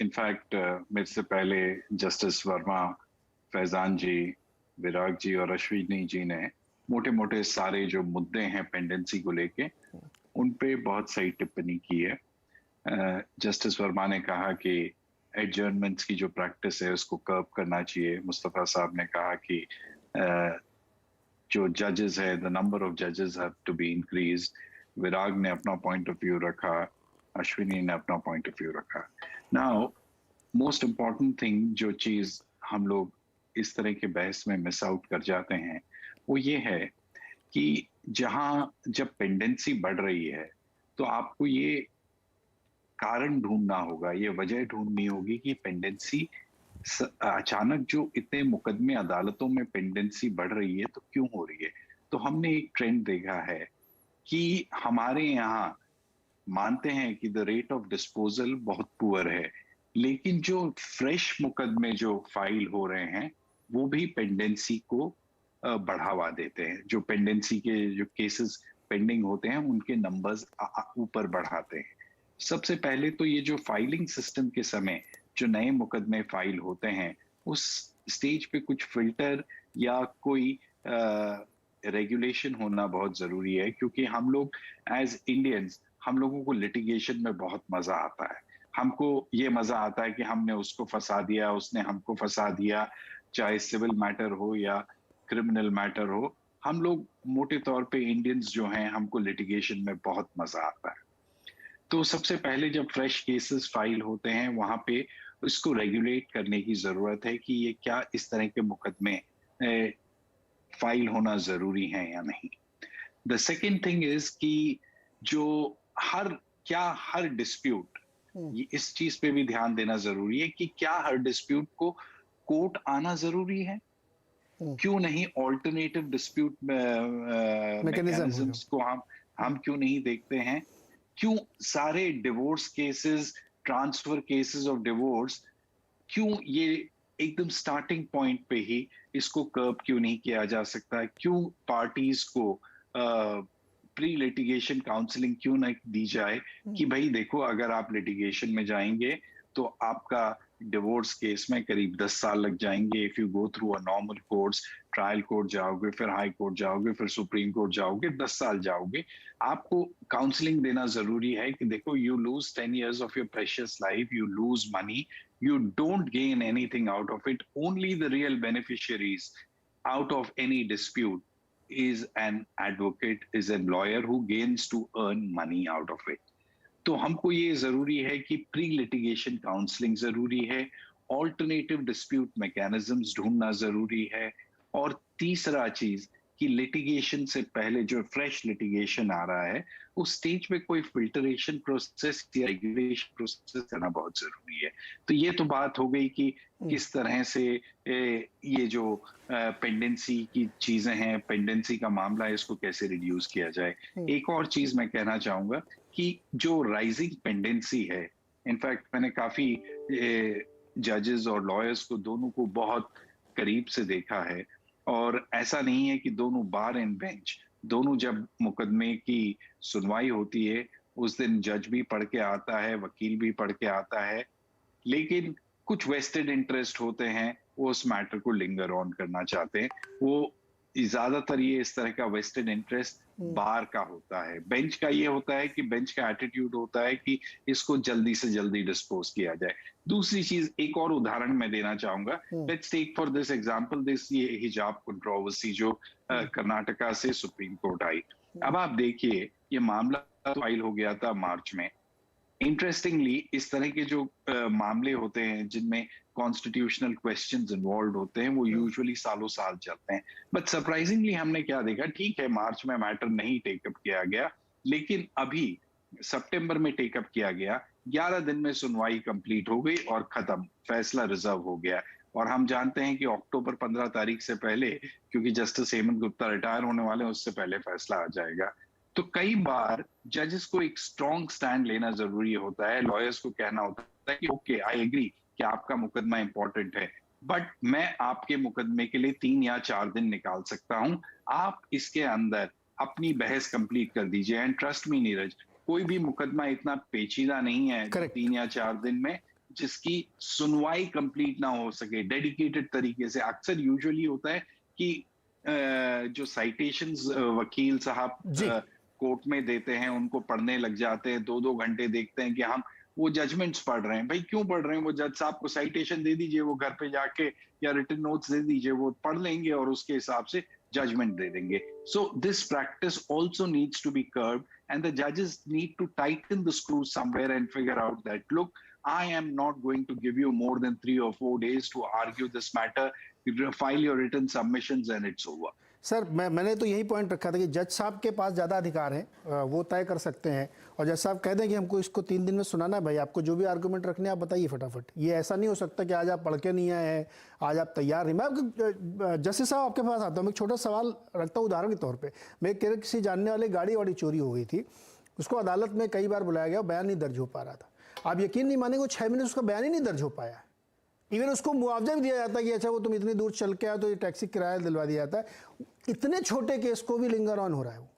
इनफैक्ट मेरे से पहले जस्टिस वर्मा, फैजान जी, विराग जी और अश्विनी जी ने मोटे मोटे सारे जो मुद्दे हैं पेंडेंसी को लेके, उन पे बहुत सही टिप्पणी की है। जस्टिस वर्मा ने कहा कि एडजर्नमेंट्स की जो प्रैक्टिस है उसको कर्व करना चाहिए। मुस्तफा साहब ने कहा कि जो जजेस है, द नंबर ऑफ जजेस हैव टू बी इंक्रीज। विराग ने अपना पॉइंट ऑफ व्यू रखा, अश्विनी ने अपना पॉइंट ऑफ व्यू रखा। नाउ मोस्ट इम्पॉर्टेंट थिंग, जो चीज हम लोग इस तरह के बहस में मिस आउट कर जाते हैं, वो ये है कि जब पेंडेंसी बढ़ रही है तो आपको ये कारण ढूंढना होगा, ये वजह ढूंढनी होगी कि पेंडेंसी अचानक जो इतने मुकदमे अदालतों में पेंडेंसी बढ़ रही है तो क्यों हो रही है। तो हमने एक ट्रेंड देखा है कि हमारे यहाँ मानते हैं कि द रेट ऑफ डिस्पोजल बहुत पुअर है, लेकिन जो फ्रेश मुकदमे जो फाइल हो रहे हैं वो भी पेंडेंसी को बढ़ावा देते हैं। जो पेंडेंसी के जो केसेस पेंडिंग होते हैं उनके नंबर्स ऊपर बढ़ाते हैं। सबसे पहले तो ये जो फाइलिंग सिस्टम के समय जो नए मुकदमे फाइल होते हैं उस स्टेज पे कुछ फिल्टर या कोई रेगुलेशन होना बहुत जरूरी है, क्योंकि हम लोग एज इंडियंस हम लोगों को लिटिगेशन में बहुत मजा आता है। हमको ये मजा आता है कि हमने उसको फंसा दिया, उसने हमको फंसा दिया, चाहे सिविल मैटर हो या क्रिमिनल मैटर हो। हम लोग मोटे तौर पे इंडियंस जो हैं हमको लिटिगेशन में बहुत मजा आता है। तो सबसे पहले जब फ्रेश केसेस फाइल होते हैं वहां पे इसको रेगुलेट करने की जरूरत है कि ये क्या इस तरह के मुकदमे फाइल होना जरूरी है या नहीं। द सेकेंड थिंग इज कि जो हर डिस्प्यूट, इस चीज पे भी ध्यान देना जरूरी है कि क्या हर डिस्प्यूट को कोर्ट आना जरूरी है, क्यों नहीं ऑल्टरनेटिव डिस्प्यूट मैकेनिज्म्स को हम क्यों नहीं देखते हैं, क्यों सारे divorce cases, transfer cases of divorce, क्यों ये एकदम स्टार्टिंग पॉइंट पे ही इसको कर्ब क्यों नहीं किया जा सकता, क्यों पार्टीज को प्री लिटिगेशन काउंसलिंग क्यों ना दी जाए कि भाई देखो अगर आप लिटिगेशन में जाएंगे तो आपका डिवोर्स केस में करीब 10 साल लग जाएंगे। If you go through a normal course, trial court जाओगे, फिर हाई कोर्ट जाओगे, फिर सुप्रीम कोर्ट जाओगे, 10 साल जाओगे। आपको काउंसलिंग देना जरूरी है कि देखो you lose 10 years of your precious life, you lose money, you don't gain anything out of it. Only the real beneficiaries out of any dispute is an advocate, is a lawyer who gains to earn money out of it. तो हमको ये जरूरी है कि pre litigation counselling जरूरी है, alternative dispute mechanisms ढूंढना जरूरी है, और तीसरा चीज कि लिटिगेशन से पहले जो फ्रेश लिटिगेशन आ रहा है उस स्टेज पे कोई फिल्टरेशन प्रोसेस या रेगुलेशन प्रोसेस करना बहुत जरूरी है। तो ये तो बात हो गई कि किस तरह से ये जो पेंडेंसी की चीजें हैं, पेंडेंसी का मामला है, इसको कैसे रिड्यूस किया जाए। एक और चीज मैं कहना चाहूंगा कि जो राइजिंग पेंडेंसी है, इनफैक्ट मैंने काफी जजेस और लॉयर्स को दोनों को बहुत करीब से देखा है, और ऐसा नहीं है कि दोनों बार एंड बेंच, दोनों जब मुकदमे की सुनवाई होती है उस दिन जज भी पढ़ के आता है, वकील भी पढ़ के आता है, लेकिन कुछ वेस्टेड इंटरेस्ट होते हैं, वो उस मैटर को लिंगर ऑन करना चाहते हैं। वो ज्यादातर ये इस तरह का वेस्टेड इंटरेस्ट बार का होता है। बेंच का ये होता है कि बेंच का एटीट्यूड होता है कि इसको जल्दी से जल्दी डिस्पोज किया जाए। दूसरी चीज, एक और उदाहरण मैं देना चाहूंगा। Let's take for this example this ये हिजाब कंट्रोवर्सी जो कर्नाटका से सुप्रीम कोर्ट आई। अब आप देखिए ये मामला फाइल हो गया था मार्च में। इंटरेस्टिंगली इस तरह के जो मामले होते हैं जिनमें कॉन्स्टिट्यूशनल क्वेश्चंस इन्वॉल्व होते हैं वो यूजुअली सालों साल चलते हैं। बट सरप्राइजिंगली हमने क्या देखा, ठीक है मार्च में मैटर नहीं टेकअप किया गया, लेकिन अभी सितंबर में टेकअप किया गया, 11 दिन में सुनवाई कंप्लीट हो गई और खत्म, फैसला रिजर्व हो गया। और हम जानते हैं कि अक्टूबर 15 तारीख से पहले, क्योंकि जस्टिस हेमंत गुप्ता रिटायर होने वाले हैं, उससे पहले फैसला आ जाएगा। तो कई बार जजेस को एक स्ट्रॉन्ग स्टैंड लेना जरूरी होता है, लॉयर्स को कहना होता है कि ओके आई एग्री कि आपका मुकदमा इंपॉर्टेंट है, बट मैं आपके मुकदमे के लिए 3 या 4 दिन निकाल सकता हूं, आप इसके अंदर अपनी बहस कंप्लीट कर दीजिए। एंड ट्रस्ट मी नीरज, कोई भी मुकदमा इतना पेचीदा नहीं है 3 या 4 दिन में जिसकी सुनवाई कंप्लीट ना हो सके डेडिकेटेड तरीके से। अक्सर यूजुअली होता है कि जो साइटेशंस वकील साहब कोर्ट में देते हैं उनको पढ़ने लग जाते हैं, 2-2 घंटे देखते हैं कि हम वो जजमेंट्स पढ़ रहे हैं। भाई क्यों पढ़ रहे हैं? वो जज साहब को साइटेशन दे दीजिए, वो घर पे जाके या रिटन नोट्स दे दीजिए, वो पढ़ लेंगे और उसके हिसाब से जजमेंट दे देंगे। So this practice also needs to be curbed and the judges need to tighten the screws somewhere and figure out that look, I am not going to give you more than 3 or 4 days to argue this matter, file your written submissions and it's over. Sir मैंने तो यही point रखा था कि जज साहब के पास ज़्यादा अधिकार हैं, वो तय कर सकते हैं, और जज साहब कह दें कि हमको इसको 3 दिन में सुनाना है, भाई आपको जो भी आर्गूमेंट रखने हैं आप बताइए फटाफट। ये ऐसा नहीं हो सकता कि आज आप पढ़ के नहीं आए हैं, आज आप तैयार नहीं। मैं जस्टिस साहब आपके पास आता हूँ, मैं एक छोटा सवाल रखता हूँ उदाहरण के तौर पर। मैं किसी जानने वाले गाड़ी वाड़ी चोरी हो गई थी, उसको अदालत में कई बार बुलाया गया, बयान नहीं दर्ज हो पा रहा था। आप यकीन नहीं मानेंगे, 6 महीने से उसका बयान ही नहीं दर्ज हो पाया। इवन उसको मुआवजा भी दिया जाता है कि अच्छा वो तुम इतनी दूर चल के आए तो ये टैक्सी किराया दिलवा दिया जाता है। इतने छोटे केस को भी लिंगर ऑन हो रहा है वो,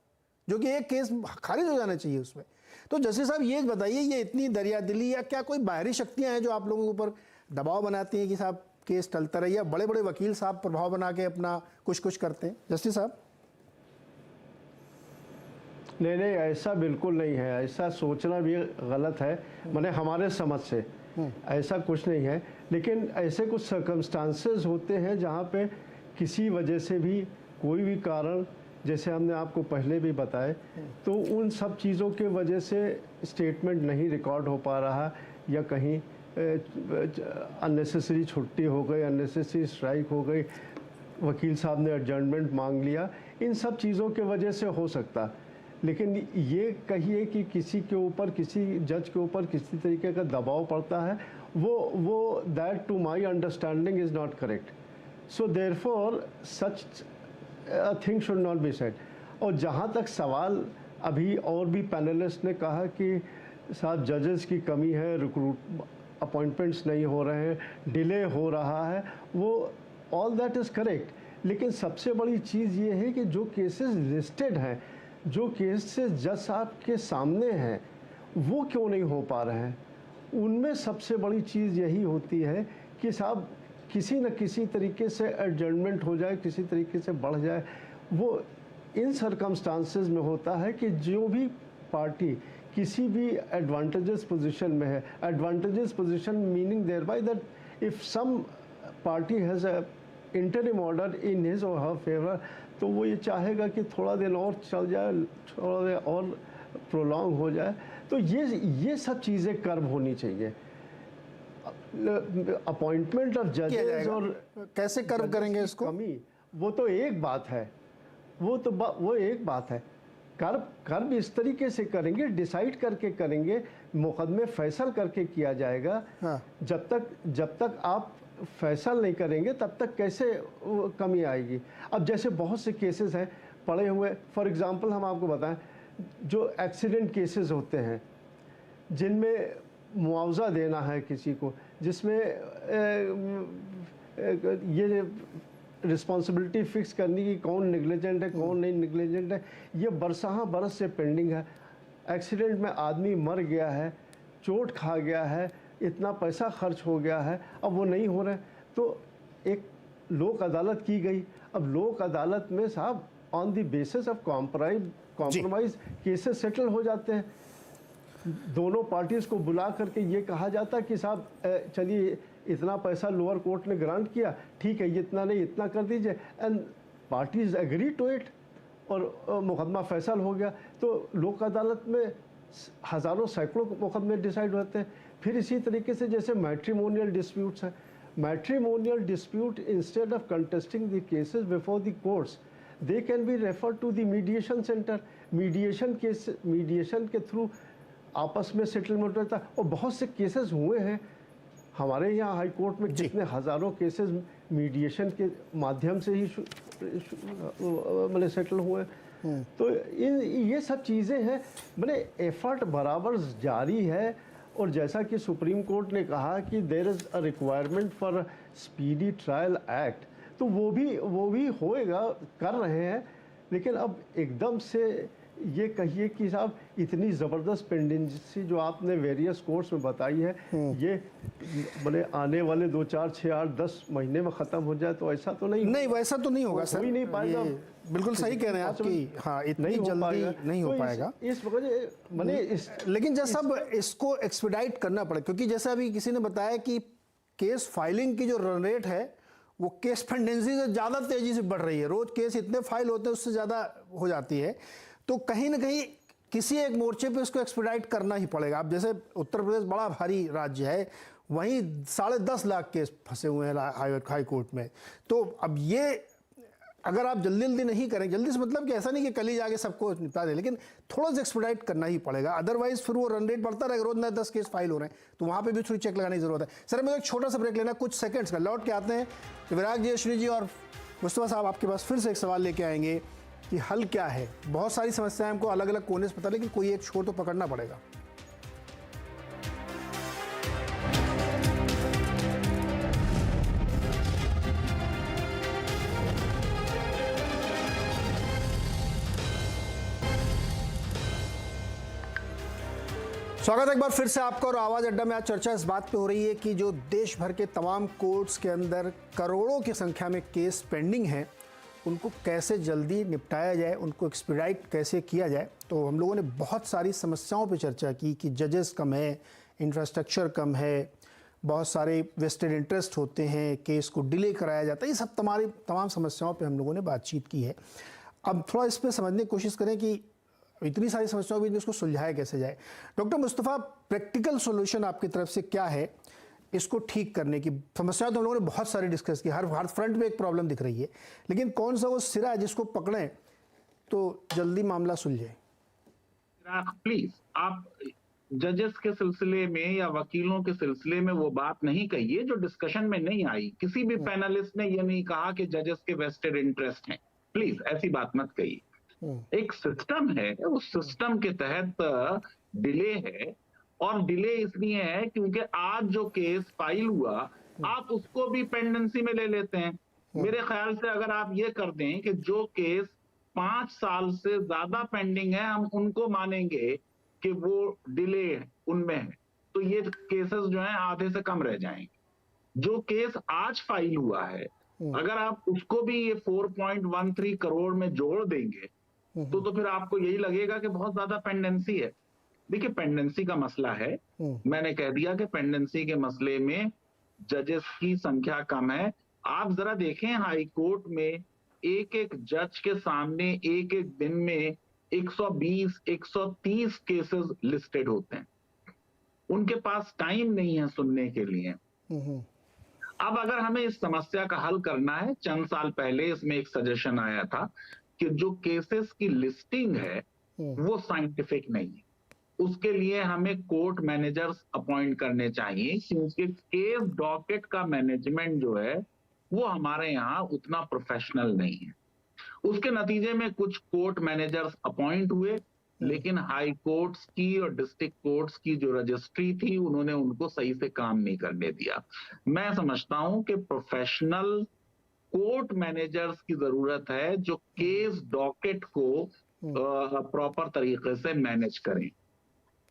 जो कि एक केस खारिज हो जाना चाहिए उसमें। तो जस्टिस साहब ये बताइए, ये इतनी दरियादिली या क्या कोई बाहरी शक्तियां हैं जो आप लोगों के ऊपर दबाव बनाती हैं कि साहब केस टलता रहे, या बड़े बड़े वकील साहब प्रभाव बना के अपना कुछ करते हैं? जस्टिस साहब नहीं नहीं, ऐसा बिल्कुल नहीं है, ऐसा सोचना भी गलत है, माने हमारे समझ से ऐसा कुछ नहीं है। लेकिन ऐसे कुछ सर्कमस्टांसेस होते हैं जहाँ पे किसी वजह से भी कोई भी कारण, जैसे हमने आपको पहले भी बताए, तो उन सब चीज़ों के वजह से स्टेटमेंट नहीं रिकॉर्ड हो पा रहा, या कहीं अननेसेसरी छुट्टी हो गई, अननेसेसरी स्ट्राइक हो गई, वकील साहब ने एडजर्नमेंट मांग लिया, इन सब चीज़ों के वजह से हो सकता। लेकिन ये कहिए कि किसी के ऊपर, किसी जज के ऊपर किसी तरीके का दबाव पड़ता है, वो that to my understanding is not correct. So therefore such thing should not be said. और जहाँ तक सवाल अभी और भी पैनलिस्ट ने कहा कि साहब जजेस की कमी है, रिक्रूट अपॉइंटमेंट्स नहीं हो रहे हैं, डिले हो रहा है, वो ऑल दैट इज़ करेक्ट। लेकिन सबसे बड़ी चीज़ ये है कि जो केसेस लिस्टेड हैं, जो केसेस जज साहब के सामने हैं, वो क्यों नहीं हो पा रहे हैं? उनमें सबसे बड़ी चीज़ यही होती है कि साहब किसी न किसी तरीके से एडजर्नमेंट हो जाए, किसी तरीके से बढ़ जाए। वो इन सर्कमस्टांसेस में होता है कि जो भी पार्टी किसी भी एडवांटेजेस पोजीशन में है, advantages position meaning thereby that if some party has a interim order in his or her favour, तो वो ये चाहेगा कि थोड़ा दिन और चल जाए, थोड़ा दिन और प्रोलॉन्ग हो जाए। तो ये सब चीज़ें कर्व होनी चाहिए। अपॉइंटमेंट ऑफ जजेस और कैसे कर्व करेंगे इसको? कमी, वो तो एक बात है, वो एक बात है। कर्व इस तरीके से करेंगे, डिसाइड करके करेंगे, मुकदमे फैसल करके किया जाएगा। हाँ। जब तक आप फैसल नहीं करेंगे तब तक कैसे कमी आएगी? अब जैसे बहुत से केसेस हैं पड़े हुए, फॉर एग्जांपल हम आपको बताएं, जो एक्सीडेंट केसेस होते हैं जिनमें मुआवजा देना है किसी को, जिसमें ये रिस्पॉन्सिबिलिटी फिक्स करने की कौन नेग्लिजेंट है, कौन नहीं नेग्लिजेंट है, ये बरस से पेंडिंग है। एक्सीडेंट में आदमी मर गया है, चोट खा गया है, इतना पैसा खर्च हो गया है, अब वो नहीं हो रहा है, तो एक लोक अदालत की गई। अब लोक अदालत में साहब on the basis of compromise cases settle हो जाते हैं। दोनों पार्टीज को बुला करके ये कहा जाता कि साहब चलिए इतना पैसा लोअर कोर्ट ने ग्रांट किया, ठीक है, ये इतना नहीं, इतना कर दीजिए, and parties agree to it, और मुकदमा फैसल हो गया। तो लोक अदालत में हज़ारों सैकड़ों मुकदमे डिसाइड होते हैं। फिर इसी तरीके से जैसे मैट्रिमोनियल डिस्प्यूट्स हैं, matrimonial dispute instead of contesting the cases before the courts, they can be refer to the mediation centre. Mediation के थ्रू आपस में सेटलमेंट होता है, और बहुत से केसेस हुए हैं हमारे यहाँ हाई कोर्ट में, कितने हज़ारों केसेस मीडिएशन के माध्यम से ही मतलब सेटल हुए। तो ये सब चीज़ें हैं, मतलब एफर्ट बराबर जारी है। और जैसा कि सुप्रीम कोर्ट ने कहा कि there is a requirement for speedy trial act, तो वो भी होएगा, कर रहे हैं। लेकिन अब एकदम से ये कहिए कि साहब इतनी ज़बरदस्त पेंडेंसी जो आपने वेरियस कोर्ट्स में बताई है, ये बड़े आने वाले 2, 4, 6, 8, 10 महीने में ख़त्म हो जाए, तो ऐसा तो नहीं वैसा तो नहीं होगा सर, हो ही नहीं पाएगा। बिल्कुल सही कह रहे हैं आप कि हाँ इतनी जल्दी नहीं हो पाएगा। इस वजह मैंने लेकिन जैसा अब इसको एक्सपीडाइट करना पड़े, क्योंकि जैसा अभी किसी ने बताया कि केस फाइलिंग की जो रन रेट है वो केस पेंडेंसी से ज़्यादा तेज़ी से बढ़ रही है। रोज़ केस इतने फाइल होते हैं, उससे ज़्यादा हो जाती है। तो कहीं ना कहीं किसी एक मोर्चे पे इसको एक्सपीडाइट करना ही पड़ेगा। अब जैसे उत्तर प्रदेश बड़ा भारी राज्य है, वहीं 10.5 लाख केस फंसे हुए हैं हाई कोर्ट में। तो अब ये अगर आप जल्दी नहीं करें, जल्दी से मतलब कि ऐसा नहीं कि कल ही जाके सबको निपटा दें, लेकिन थोड़ा सा एक्सपीडाइट करना ही पड़ेगा। अदरवाइज फिर वो रन रेट बढ़ता रहेगा, रोज नए 10 केस फाइल हो रहे हैं, तो वहाँ पे भी थोड़ी चेक लगाने की जरूरत है। सर मुझे एक छोटा सा ब्रेक लेना, कुछ सेकंड्स का, लौट के आते हैं। तो विराग जी, अश्विनी जी और मुस्तफा साहब आपके पास फिर से एक सवाल लेके आएंगे कि हल क्या है। बहुत सारी समस्याएं हमको अलग अलग कोने से पता, लेकिन कोई एक छोर तो पकड़ना पड़ेगा। स्वागत है एक बार फिर से आपका और आवाज़ अड्डा में। आज चर्चा इस बात पे हो रही है कि जो देश भर के तमाम कोर्ट्स के अंदर करोड़ों की संख्या में केस पेंडिंग हैं, उनको कैसे जल्दी निपटाया जाए, उनको एक्सपीडाइट कैसे किया जाए। तो हम लोगों ने बहुत सारी समस्याओं पे चर्चा की कि जजेस कम है, इंफ्रास्ट्रक्चर कम है, बहुत सारे वेस्टेड इंटरेस्ट होते हैं, केस को डिले कराया जाता है। ये सब तमाम समस्याओं पे हम लोगों ने बातचीत की है। अब थोड़ा इस पर समझने की कोशिश करें कि इतनी सारी समस्याओं के बीच में इसको सुलझाया कैसे जाए। डॉक्टर मुस्तफ़ा, प्रैक्टिकल सॉल्यूशन आपकी तरफ से क्या है इसको ठीक करने की? समस्याएं तो हम लोगों ने बहुत सारी डिस्कस की, हर फ्रंट में एक प्रॉब्लम दिख रही है, लेकिन कौन सा वो सिरा है जिसको पकड़ें तो जल्दी मामला सुलझे? प्लीज आप जजेस के सिलसिले में या वकीलों के सिलसिले में वो बात नहीं कहिए जो डिस्कशन में नहीं आई। किसी भी पैनलिस्ट ने ये नहीं कहा कि जजेस के वेस्टेड इंटरेस्ट हैं। प्लीज ऐसी बात मत कहिए। एक सिस्टम है, उस सिस्टम के तहत डिले है, और डिले इसलिए है क्योंकि आज जो केस फाइल हुआ आप उसको भी पेंडेंसी में ले लेते हैं। मेरे ख्याल से अगर आप ये कर दें कि जो केस 5 साल से ज्यादा पेंडिंग है हम उनको मानेंगे कि वो डिले उनमें है, तो ये केसेस जो हैं आधे से कम रह जाएंगे। जो केस आज फाइल हुआ है अगर आप उसको भी ये 4.13 करोड़ में जोड़ देंगे तो फिर आपको यही लगेगा कि बहुत ज्यादा पेंडेंसी है। देखिए, पेंडेंसी का मसला है, मैंने कह दिया कि पेंडेंसी के मसले में जजेस की संख्या कम है। आप जरा देखें हाई कोर्ट में एक एक जज के सामने एक एक दिन में 120-130 केसेस लिस्टेड होते हैं। उनके पास टाइम नहीं है सुनने के लिए। अब अगर हमें इस समस्या का हल करना है, चंद साल पहले इसमें एक सजेशन आया था कि जो केसेस की लिस्टिंग है वो साइंटिफिक नहीं है, उसके लिए हमें कोर्ट मैनेजर्स अपॉइंट करने चाहिए, क्योंकि केस डॉकेट का मैनेजमेंट जो है वो हमारे यहाँ उतना प्रोफेशनल नहीं है। उसके नतीजे में कुछ कोर्ट मैनेजर्स अपॉइंट हुए, लेकिन हाई कोर्ट्स की और डिस्ट्रिक्ट कोर्ट्स की जो रजिस्ट्री थी उन्होंने उनको सही से काम नहीं करने दिया। मैं समझता हूं कि प्रोफेशनल कोर्ट मैनेजर्स की जरूरत है जो केस डॉकेट को प्रॉपर तरीके से मैनेज करें।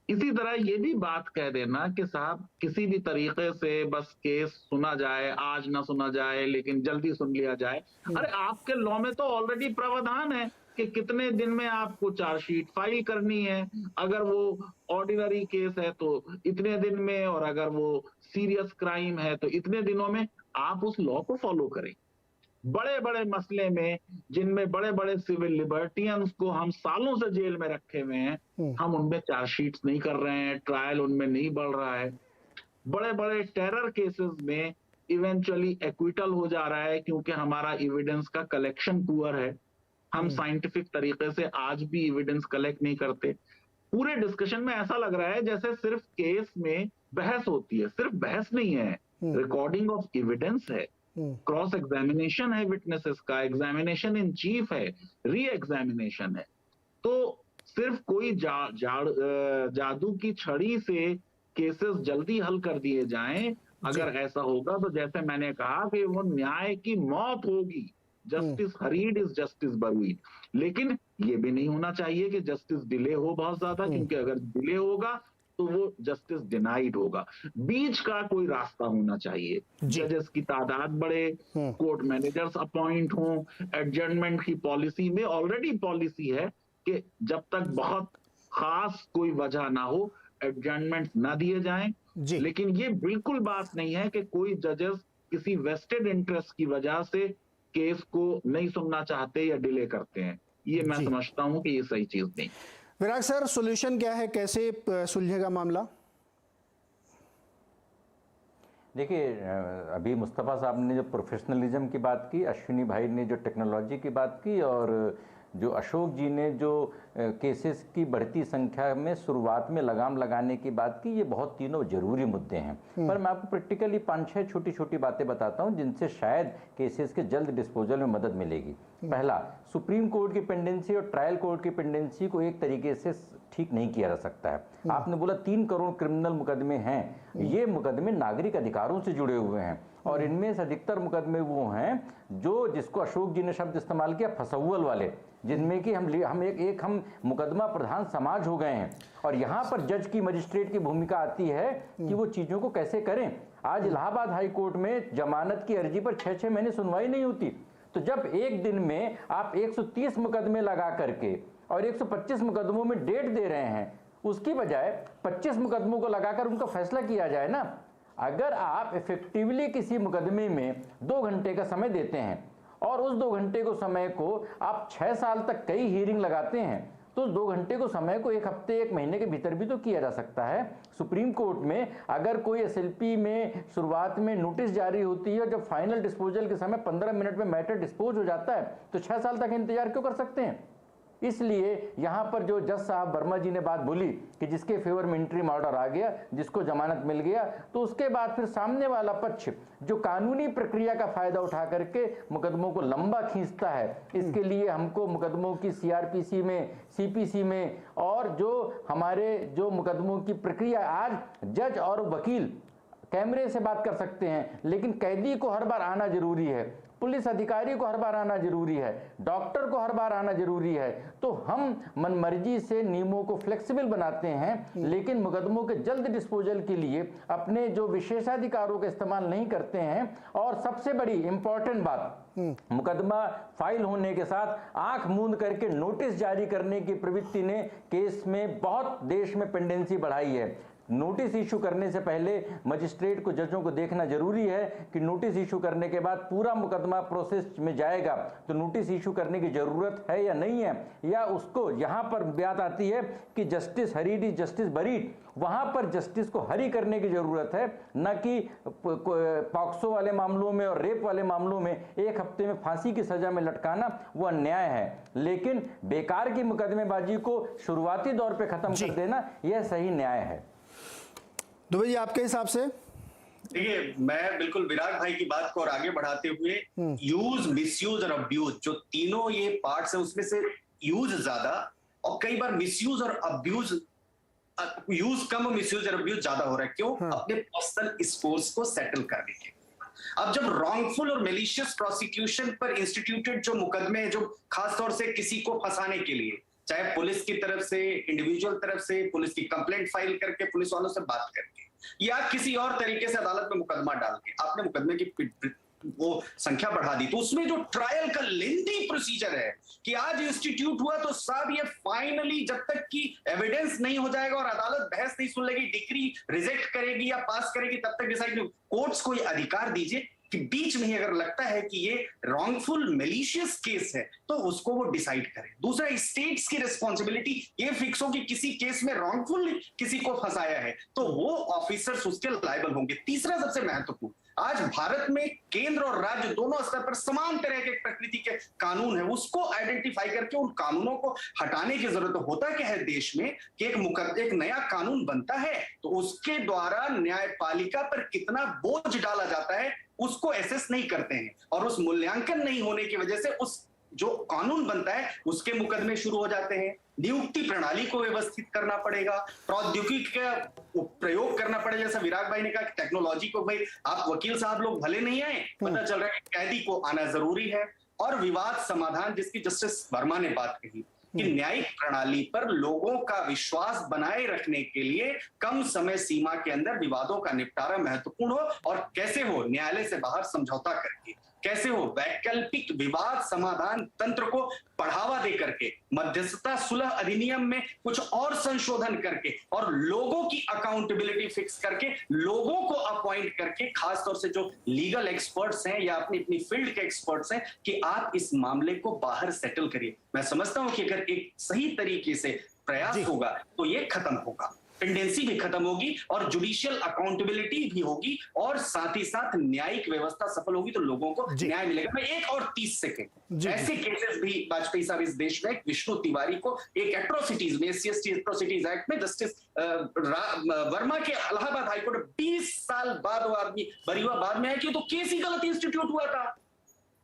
इसी तरह ये भी बात कह देना कि साहब किसी भी तरीके से बस केस सुना जाए, आज ना सुना जाए लेकिन जल्दी सुन लिया जाए। अरे आपके लॉ में तो ऑलरेडी प्रावधान है कि कितने दिन में आपको चार्जशीट फाइल करनी है। अगर वो ऑर्डिनरी केस है तो इतने दिन में, और अगर वो सीरियस क्राइम है तो इतने दिनों में। आप उस लॉ को फॉलो करें। बड़े बड़े मसले में जिनमें बड़े बड़े सिविल लिबर्टियंस को हम सालों से जेल में रखे हुए हैं, हम उनमें चार्जशीट्स नहीं कर रहे हैं, ट्रायल उनमें नहीं बढ़ रहा है। बड़े बड़े टेरर केसेस में इवेंचुअली एक्विटल हो जा रहा है क्योंकि हमारा एविडेंस का कलेक्शन पुअर है। हम साइंटिफिक तरीके से आज भी एविडेंस कलेक्ट नहीं करते। पूरे डिस्कशन में ऐसा लग रहा है जैसे सिर्फ केस में बहस होती है। सिर्फ बहस नहीं है, रिकॉर्डिंग ऑफ एविडेंस है, क्रॉस एग्जामिनेशन है विटनेसेस का, एग्जामिनेशन इन चीफ है, री एग्जामिनेशन है। तो सिर्फ कोई जादू की छड़ी से केसेस जल्दी हल कर दिए जाएं, अगर ऐसा होगा तो जैसे मैंने कहा कि वो न्याय की मौत होगी। Justice hurried is justice buried. लेकिन ये भी नहीं होना चाहिए कि जस्टिस डिले हो बहुत ज्यादा, क्योंकि अगर डिले होगा तो वो जस्टिस डिनाइड होगा। बीच का कोई रास्ता होना चाहिए। जजेस की तादाद बढ़े, कोर्ट मैनेजर्स अपॉइंट हों, एडजर्नमेंट की पॉलिसी में ऑलरेडी पॉलिसी है कि जब तक बहुत खास कोई वजह ना हो एडजर्नमेंट ना दिए जाएं। लेकिन ये बिल्कुल बात नहीं है कि कोई जजेस किसी वेस्टेड इंटरेस्ट की वजह से केस को नहीं सुनना चाहते या डिले करते हैं। ये मैं समझता हूं कि ये सही चीज नहीं। विराग सर, सॉल्यूशन क्या है, कैसे सुलझेगा मामला? देखिए, अभी मुस्तफ़ा साहब ने जो प्रोफेशनलिज्म की बात की, अश्विनी भाई ने जो टेक्नोलॉजी की बात की, और जो अशोक जी ने जो केसेस की बढ़ती संख्या में शुरुआत में लगाम लगाने की बात की, ये बहुत तीनों जरूरी मुद्दे हैं। पर मैं आपको प्रैक्टिकली 5-6 छोटी छोटी बातें बताता हूं जिनसे शायद केसेस के जल्द डिस्पोजल में मदद मिलेगी। पहला, सुप्रीम कोर्ट की पेंडेंसी और ट्रायल कोर्ट की पेंडेंसी को एक तरीके से ठीक नहीं किया जा सकता है। आपने बोला 3 करोड़ क्रिमिनल मुकदमे हैं, ये मुकदमे नागरिक अधिकारों से जुड़े हुए हैं, और इनमें से अधिकतर मुकदमे वो हैं जो, जिसको अशोक जी ने शब्द इस्तेमाल किया, फसौवल वाले, जिनमें कि हम हम मुकदमा प्रधान समाज हो गए हैं और यहाँ पर जज की, मजिस्ट्रेट की भूमिका आती है कि वो चीज़ों को कैसे करें। आज इलाहाबाद हाई कोर्ट में जमानत की अर्जी पर 6-6 महीने सुनवाई नहीं होती, तो जब एक दिन में आप 130 मुकदमे लगा करके और 125 मुकदमों में डेट दे रहे हैं, उसकी बजाय 25 मुकदमों को लगाकर उनका फैसला किया जाए ना। अगर आप इफेक्टिवली किसी मुकदमे में 2 घंटे का समय देते हैं और उस 2 घंटे को समय को आप 6 साल तक कई हियरिंग लगाते हैं, तो उस 2 घंटे को समय को 1 हफ्ते 1 महीने के भीतर भी तो किया जा सकता है। सुप्रीम कोर्ट में अगर कोई एसएलपी में शुरुआत में नोटिस जारी होती है और जब फाइनल डिस्पोजल के समय 15 मिनट में मैटर डिस्पोज हो जाता है, तो 6 साल तक इंतजार क्यों कर सकते हैं? इसलिए यहाँ पर जो जज साहब वर्मा जी ने बात बोली कि जिसके फेवर में इंटरिम ऑर्डर आ गया, जिसको जमानत मिल गया, तो उसके बाद फिर सामने वाला पक्ष जो कानूनी प्रक्रिया का फायदा उठा करके मुकदमों को लंबा खींचता है, इसके लिए हमको मुकदमों की सीआरपीसी में, सीपीसी में और जो हमारे जो मुकदमों की प्रक्रिया, आज जज और वकील कैमरे से बात कर सकते हैं, लेकिन कैदी को हर बार आना जरूरी है, पुलिस अधिकारी को हर बार आना जरूरी है, डॉक्टर को हर बार आना जरूरी है। तो हम मनमर्जी से नियमों को फ्लेक्सिबल बनाते हैं, लेकिन मुकदमों के जल्द डिस्पोजल के लिए अपने जो विशेषाधिकारों का इस्तेमाल नहीं करते हैं। और सबसे बड़ी इंपॉर्टेंट बात, मुकदमा फाइल होने के साथ आंख मूंद करके नोटिस जारी करने की प्रवृत्ति ने केस में बहुत देश में पेंडेंसी बढ़ाई है। नोटिस इशू करने से पहले मजिस्ट्रेट को, जजों को देखना जरूरी है कि नोटिस इशू करने के बाद पूरा मुकदमा प्रोसेस में जाएगा तो नोटिस इशू करने की जरूरत है या नहीं है, या उसको यहाँ पर बात आती है कि justice hurried is justice buried, वहाँ पर जस्टिस को हरी करने की जरूरत है, न कि पॉक्सो वाले मामलों में और रेप वाले मामलों में 1 हफ्ते में फांसी की सजा में लटकाना वो अन्याय है। लेकिन बेकार की मुकदमेबाजी को शुरुआती दौर पे खत्म कर देना यह सही न्याय है। दुबे जी, आपके हिसाब से? देखिए, मैं बिल्कुल विराग भाई की बात को और आगे बढ़ाते हुए यूज, मिसयूज और अब्यूज, जो तीनों ये पार्ट्स हैं, उसमें से यूज ज्यादा और कई बार मिसयूज और अब्यूज, यूज कम और मिसयूज और अब्यूज ज्यादा हो रहा है। क्यों? अपने पर्सनल स्कोर्स को सेटल करने के। अब जब रॉन्गफुल और मेलिशियस प्रोसिक्यूशन पर इंस्टीट्यूटेड जो मुकदमे हैं, जो खासतौर से किसी को फंसाने के लिए, चाहे पुलिस की तरफ से, इंडिविजुअल तरफ से, पुलिस की कंप्लेंट फाइल करके, पुलिस वालों से बात करके, या किसी और तरीके से अदालत में मुकदमा डाल के आपने मुकदमे की वो संख्या बढ़ा दी, तो उसमें जो ट्रायल का लेंथी प्रोसीजर है कि आज इंस्टीट्यूट हुआ तो साहब ये फाइनली जब तक कि एविडेंस नहीं हो जाएगा और अदालत बहस नहीं सुन लेगी, डिक्री रिजेक्ट करेगी या पास करेगी, तब तक डिसाइड। कोर्ट्स को ये अधिकार दीजिए कि बीच में ही अगर लगता है कि ये रॉन्गफुल मेलिशियस केस है तो उसको वो डिसाइड करे। दूसरा, स्टेट्स की रिस्पॉन्सिबिलिटी ये फिक्स हो कि किसी केस में रॉन्गफुल किसी को फंसाया है तो वो ऑफिसर्स उसके लायबल होंगे। तीसरा सबसे महत्वपूर्ण, आज भारत में केंद्र और राज्य दोनों स्तर पर समान तरह के प्रकृति के कानून है, उसको आइडेंटिफाई करके उन कानूनों को हटाने की जरूरत। होता क्या है देश में कि एक नया कानून बनता है तो उसके द्वारा न्यायपालिका पर कितना बोझ डाला जाता है उसको एसेस नहीं करते हैं, और उस मूल्यांकन नहीं होने की वजह से उस जो कानून बनता है उसके मुकदमे शुरू हो जाते हैं। नियुक्ति प्रणाली को व्यवस्थित करना पड़ेगा, प्रौद्योगिकी का प्रयोग करना पड़ेगा। जैसा विराग भाई ने कहा कि टेक्नोलॉजी को, भाई आप वकील साहब लोग भले नहीं आए, पता चल रहा है कि कैदी को आना जरूरी है। और विवाद समाधान, जिसकी जस्टिस वर्मा ने बात कही कि न्यायिक प्रणाली पर लोगों का विश्वास बनाए रखने के लिए कम समय सीमा के अंदर विवादों का निपटारा महत्वपूर्ण हो, और कैसे हो, न्यायालय से बाहर समझौता करके, कैसे हो वैकल्पिक विवाद समाधान तंत्र को बढ़ावा दे करके, मध्यस्थता सुलह अधिनियम में कुछ और संशोधन करके और लोगों की अकाउंटेबिलिटी फिक्स करके, लोगों को अपॉइंट करके, खासतौर से जो लीगल एक्सपर्ट्स हैं या अपनी अपनी फील्ड के एक्सपर्ट्स हैं, कि आप इस मामले को बाहर सेटल करिए। मैं समझता हूं कि अगर एक सही तरीके से प्रयास होगा तो ये खत्म होगा, पेंडेंसी भी खत्म होगी और जुडिशियल अकाउंटेबिलिटी भी होगी, और साथ ही साथ न्यायिक व्यवस्था सफल होगी तो लोगों को न्याय मिलेगा। मैं 1 और 30 सेकेंड, ऐसे केसेस भी वाजपेयी साहब इस देश में, विष्णु तिवारी को एक एट्रोसिटीज में, SC/ST एट्रोसिटीज एक्ट में जस्टिस वर्मा के इलाहाबाद हाईकोर्ट 20 साल बाद वो आदमी बरी हुआ, बाद में है कि तो केस ही गलत इंस्टीट्यूट हुआ था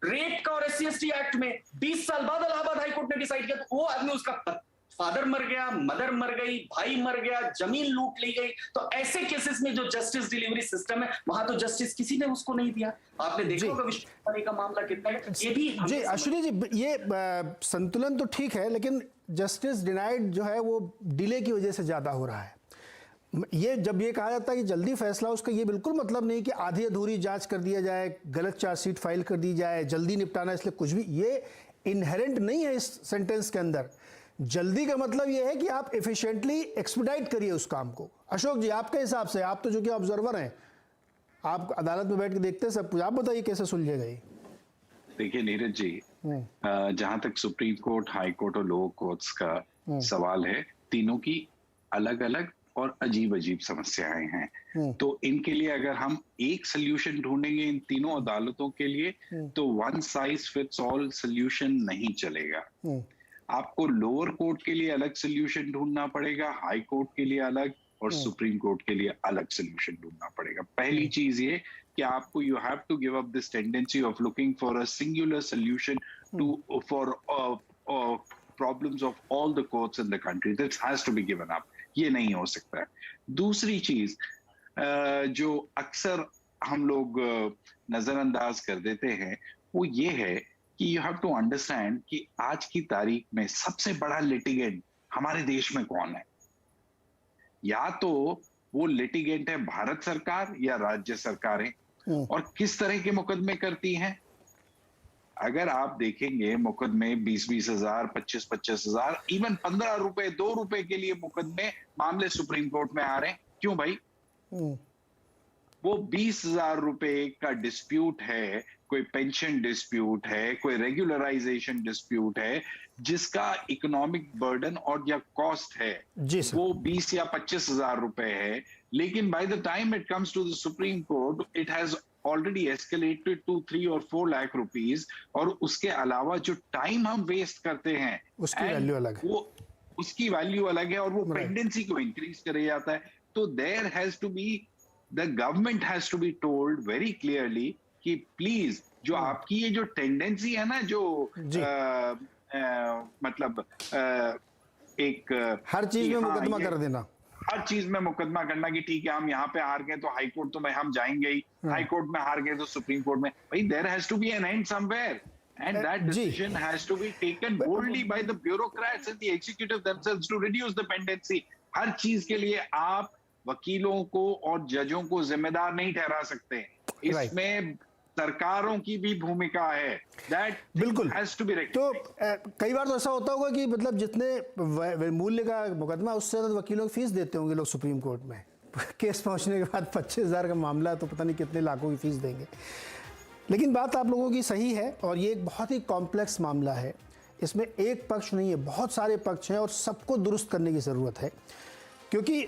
रेप का, और SC/ST एक्ट में 20 साल बाद इलाहाबाद हाईकोर्ट ने डिसाइड किया, तो वो आदमी, उसका फादर मर गया, मदर मर गई, भाई मर गया, जमीन लूट ली गई। तो ऐसे केसेस में जो जस्टिस डिलीवरी सिस्टम है, वहां तो जस्टिस किसी ने उसको नहीं दिया। आपने देखा होगा विश्व का मामला कितना है। ये भी जी अश्विनी जी, ये संतुलन तो ठीक है, लेकिन जस्टिस डिनाइड जो है वो डिले की वजह से ज़्यादा हो रहा है। ये जब ये कहा जाता है कि जल्दी फैसला, उसका ये बिल्कुल मतलब नहीं कि आधी अधूरी जांच कर दिया जाए, गलत चार्जशीट फाइल कर दी जाए, जल्दी निपटाना इसलिए कुछ भी, ये इनहेरेंट नहीं है इस सेंटेंस के अंदर। जल्दी का मतलब ये है कि आप एफिशिएंटली एक्सपीडाइट करिए उस काम को। अशोक जी, आपके हिसाब से, आप तो जो कि ऑब्जर्वर हैं, आप अदालत में बैठ के देखते हैं सब कुछ, आप बताइए कैसे सुलझेगा ये? देखिए नीरज जी, जहां तक सुप्रीम कोर्ट, हाई कोर्ट और लोअर कोर्ट्स का सवाल है, तीनों की अलग अलग और अजीब अजीब समस्याएं हैं। तो इनके लिए अगर हम एक सोल्यूशन ढूंढेंगे इन तीनों अदालतों के लिए, तो one size fits all solution नहीं चलेगा। आपको लोअर कोर्ट के लिए अलग सोल्यूशन ढूंढना पड़ेगा, हाई कोर्ट के लिए अलग और सुप्रीम कोर्ट के लिए अलग सोल्यूशन ढूंढना पड़ेगा। पहली चीज ये कि आपको you have to give up this tendency of looking for a singular solution to for problems of all the courts in the country. This has to be given up. ये नहीं हो सकता है। दूसरी चीज जो अक्सर हम लोग नजरअंदाज कर देते हैं, वो ये है कि यू हैव टू अंडरस्टैंड कि आज की तारीख में सबसे बड़ा लिटिगेंट हमारे देश में कौन है। या तो वो लिटिगेंट है भारत सरकार या राज्य सरकारें, और किस तरह के मुकदमे करती हैं। अगर आप देखेंगे मुकदमे 20-20 हजार, 25-25 हजार, इवन 15 रुपए, 2 रुपए के लिए मुकदमे, मामले सुप्रीम कोर्ट में आ रहे हैं। क्यों भाई? वो 20,000 रुपए का डिस्प्यूट है, कोई पेंशन डिस्प्यूट है, कोई रेगुलराइजेशन डिस्प्यूट है, जिसका इकोनॉमिक बर्डन और या कॉस्ट है वो 20 या 25 हजार रुपए है। लेकिन by the time it comes to the supreme Court, it has already escalated to 3 और 4 लाख रुपीस। और उसके अलावा जो टाइम हम वेस्ट करते हैं उसकी वैल्यू अलग है, वो उसकी वैल्यू अलग है, और वो पेंडेंसी को इंक्रीज करे जाता है। तो there has to be, the government has to be told very clearly कि प्लीज जो आपकी ये जो टेंडेंसी है ना, जो मतलब एक हर चीज में मुकदमा कर देना, हर चीज में मुकदमा करना कि ठीक है हम यहाँ पे हार गए तो हाई कोर्ट तो हम जाएंगे ही, हाई कोर्ट में हार गए तो सुप्रीम कोर्ट में। भाई there has to be an end somewhere, and that decision has to be taken boldly by the bureaucrats and the executive themselves to reduce the pendency. हर चीज के लिए आप वकीलों को और जजों को जिम्मेदार नहीं ठहरा सकते। इसमें सरकारों की भी भूमिका है। That बिल्कुल has to be rectified. तो कई बार तो ऐसा होता होगा कि मतलब जितने मूल्य का मुकदमा उससे ज्यादा वकीलों की फीस देते होंगे लोग सुप्रीम कोर्ट में। केस पहुंचने के बाद 25,000 का मामला है तो पता नहीं कितने लाखों की फीस देंगे। लेकिन बात आप लोगों की सही है, और ये एक बहुत ही कॉम्प्लेक्स मामला है। इसमें एक पक्ष नहीं है, बहुत सारे पक्ष हैं और सबको दुरुस्त करने की ज़रूरत है। क्योंकि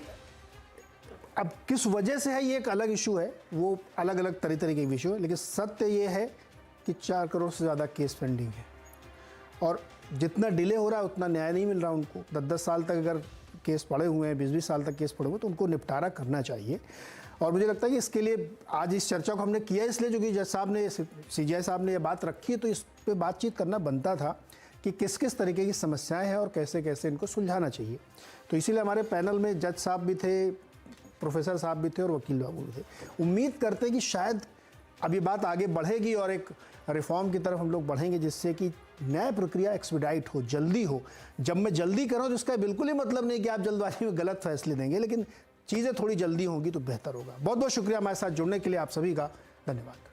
अब किस वजह से है ये एक अलग इशू है, वो अलग अलग तरह के इशू है। लेकिन सत्य ये है कि 4 करोड़ से ज़्यादा केस पेंडिंग है, और जितना डिले हो रहा है उतना न्याय नहीं मिल रहा उनको। 10-10 साल तक अगर केस पड़े हुए हैं, 20-20 साल तक केस पड़े हुए हैं, तो उनको निपटारा करना चाहिए। और मुझे लगता है कि इसके लिए आज इस चर्चा को हमने किया इसलिए जो कि जज साहब ने, सीजीआई साहब ने ये बात रखी है, तो इस पे बातचीत करना बनता था कि किस किस तरीके की समस्याएं हैं और कैसे कैसे इनको सुलझाना चाहिए। तो इसीलिए हमारे पैनल में जज साहब भी थे, प्रोफेसर साहब भी थे और वकील बाबू भी थे। उम्मीद करते हैं कि शायद अब ये बात आगे बढ़ेगी और एक रिफॉर्म की तरफ हम लोग बढ़ेंगे, जिससे कि न्याय प्रक्रिया एक्सपीडाइट हो, जल्दी हो। जब मैं जल्दी कर रहा हूँ तो इसका बिल्कुल ही मतलब नहीं कि आप जल्दबाजी में गलत फैसले देंगे, लेकिन चीज़ें थोड़ी जल्दी होंगी तो बेहतर होगा। बहुत बहुत शुक्रिया हमारे साथ जुड़ने के लिए, आप सभी का धन्यवाद।